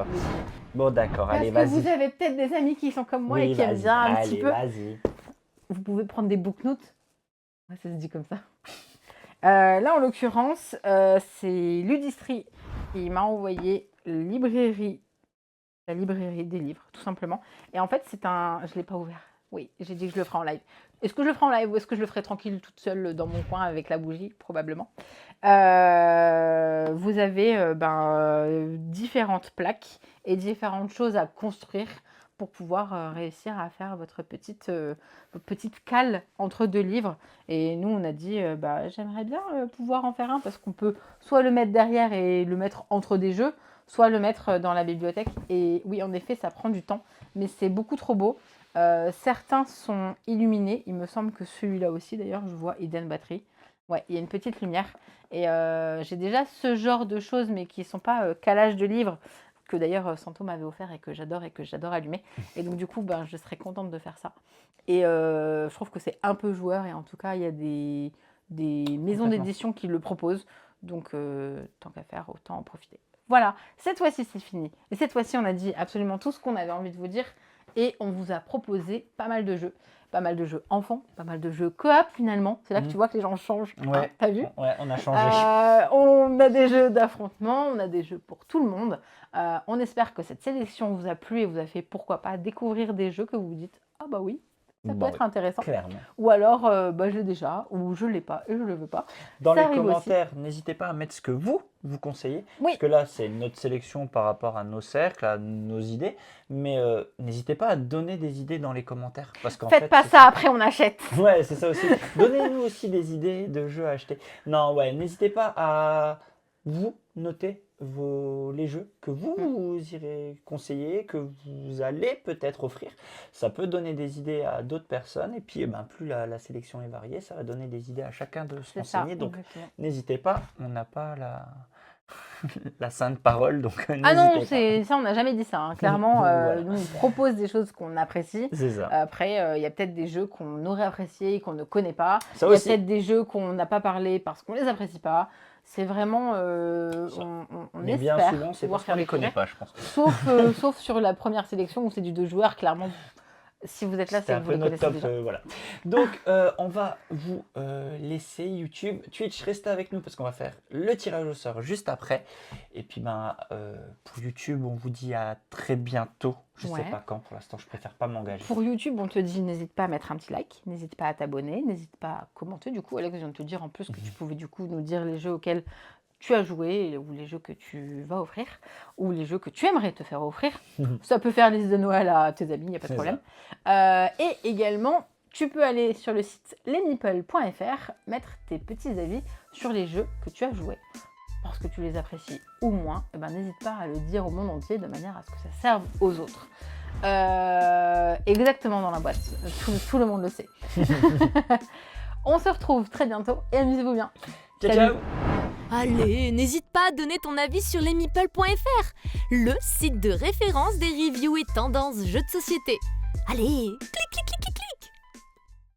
Bon, d'accord, Parce allez, que vas-y. vous avez peut-être des amis qui sont comme moi et Oui, qui aiment vas-y. bien un Allez, petit peu. vas-y. Vous pouvez prendre des booknotes. Ouais, ça se dit comme ça. Là, en l'occurrence, c'est Ludistri qui m'a envoyé la librairie des livres, tout simplement. Et en fait, c'est un... Je ne l'ai pas ouvert. Oui, j'ai dit que je le ferai en live. Est-ce que je le ferai en live ou est-ce que je le ferai tranquille toute seule dans mon coin avec la bougie? Probablement. Vous avez différentes plaques et différentes choses à construire pour pouvoir réussir à faire votre petite cale entre deux livres. Et nous, on a dit, j'aimerais bien pouvoir en faire un parce qu'on peut soit le mettre derrière et le mettre entre des jeux, soit le mettre dans la bibliothèque. Et oui, en effet, ça prend du temps, mais c'est beaucoup trop beau. Certains sont illuminés. Il me semble que celui-là aussi, d'ailleurs, je vois Hidden Battery. Ouais, il y a une petite lumière. Et j'ai déjà ce genre de choses, mais qui ne sont pas calage de livres, que d'ailleurs Santo m'avait offert et que j'adore allumer. Et donc, du coup, je serais contente de faire ça. Et je trouve que c'est un peu joueur. Et en tout cas, il y a des maisons d'édition qui le proposent. Donc, tant qu'à faire, autant en profiter. Voilà, cette fois-ci, c'est fini. Et cette fois-ci, on a dit absolument tout ce qu'on avait envie de vous dire. Et on vous a proposé pas mal de jeux. Pas mal de jeux enfants, pas mal de jeux coop finalement. C'est là que tu vois que les gens changent. Ouais. Hein, t'as vu? Ouais, on a changé. On a des jeux d'affrontement, on a des jeux pour tout le monde. On espère que cette sélection vous a plu et vous a fait, pourquoi pas, découvrir des jeux que vous vous dites « Ah bah oui, ça peut être intéressant. » Clairement. Ou alors, je l'ai déjà, ou je l'ai pas et je le veux pas. Dans Ça les arrive commentaires, n'hésitez pas à mettre ce que vous conseillez. Oui. Parce que là, c'est notre sélection par rapport à nos cercles, à nos idées. Mais n'hésitez pas à donner des idées dans les commentaires. Parce qu'en Faites fait, pas ça, après on achète. Ouais, c'est ça aussi. Donnez-nous aussi des idées de jeux à acheter. Non, ouais, n'hésitez pas à vous noter les jeux que vous irez conseiller, que vous allez peut-être offrir. Ça peut donner des idées à d'autres personnes. Et puis, plus la sélection est variée, ça va donner des idées à chacun de se renseigner. Donc, n'hésitez pas. On n'a pas la sainte parole, donc Ah non, n'hésitez ça on n'a jamais dit ça. Hein. Clairement, Voilà. nous on propose des choses qu'on apprécie. C'est ça. Après, il y a peut-être des jeux qu'on aurait appréciés et qu'on ne connaît pas. Ça Il y a aussi. peut-être des jeux qu'on n'a pas parlé parce qu'on les apprécie pas. C'est vraiment, on Mais bien espère souvent, c'est pouvoir parce qu'on les connaît découvrir. pas, je pense. Sauf sur la première sélection où c'est du 2 joueurs, clairement. Si vous êtes là, c'est que vous les connaissez déjà. Voilà. Donc, on va vous laisser YouTube, Twitch, restez avec nous parce qu'on va faire le tirage au sort juste après. Et puis, pour YouTube, on vous dit à très bientôt. Je sais pas quand, pour l'instant, je préfère pas m'engager. Pour YouTube, on te dit n'hésite pas à mettre un petit like, n'hésite pas à t'abonner, n'hésite pas à commenter. Du coup, Alex vient de te dire en plus que tu pouvais du coup nous dire les jeux auxquels tu as joué ou les jeux que tu vas offrir ou les jeux que tu aimerais te faire offrir. Ça peut faire liste de Noël à tes amis, il n'y a pas de problème. Et également, tu peux aller sur le site lesmeeple.fr, mettre tes petits avis sur les jeux que tu as joués. Parce que tu les apprécies ou moins, n'hésite pas à le dire au monde entier de manière à ce que ça serve aux autres. Exactement dans la boîte, tout le monde le sait. On se retrouve très bientôt et amusez-vous bien. Ciao, ciao. Allez, n'hésite pas à donner ton avis sur lesmeeple.fr, le site de référence des reviews et tendances jeux de société. Allez, clic, clic, clic.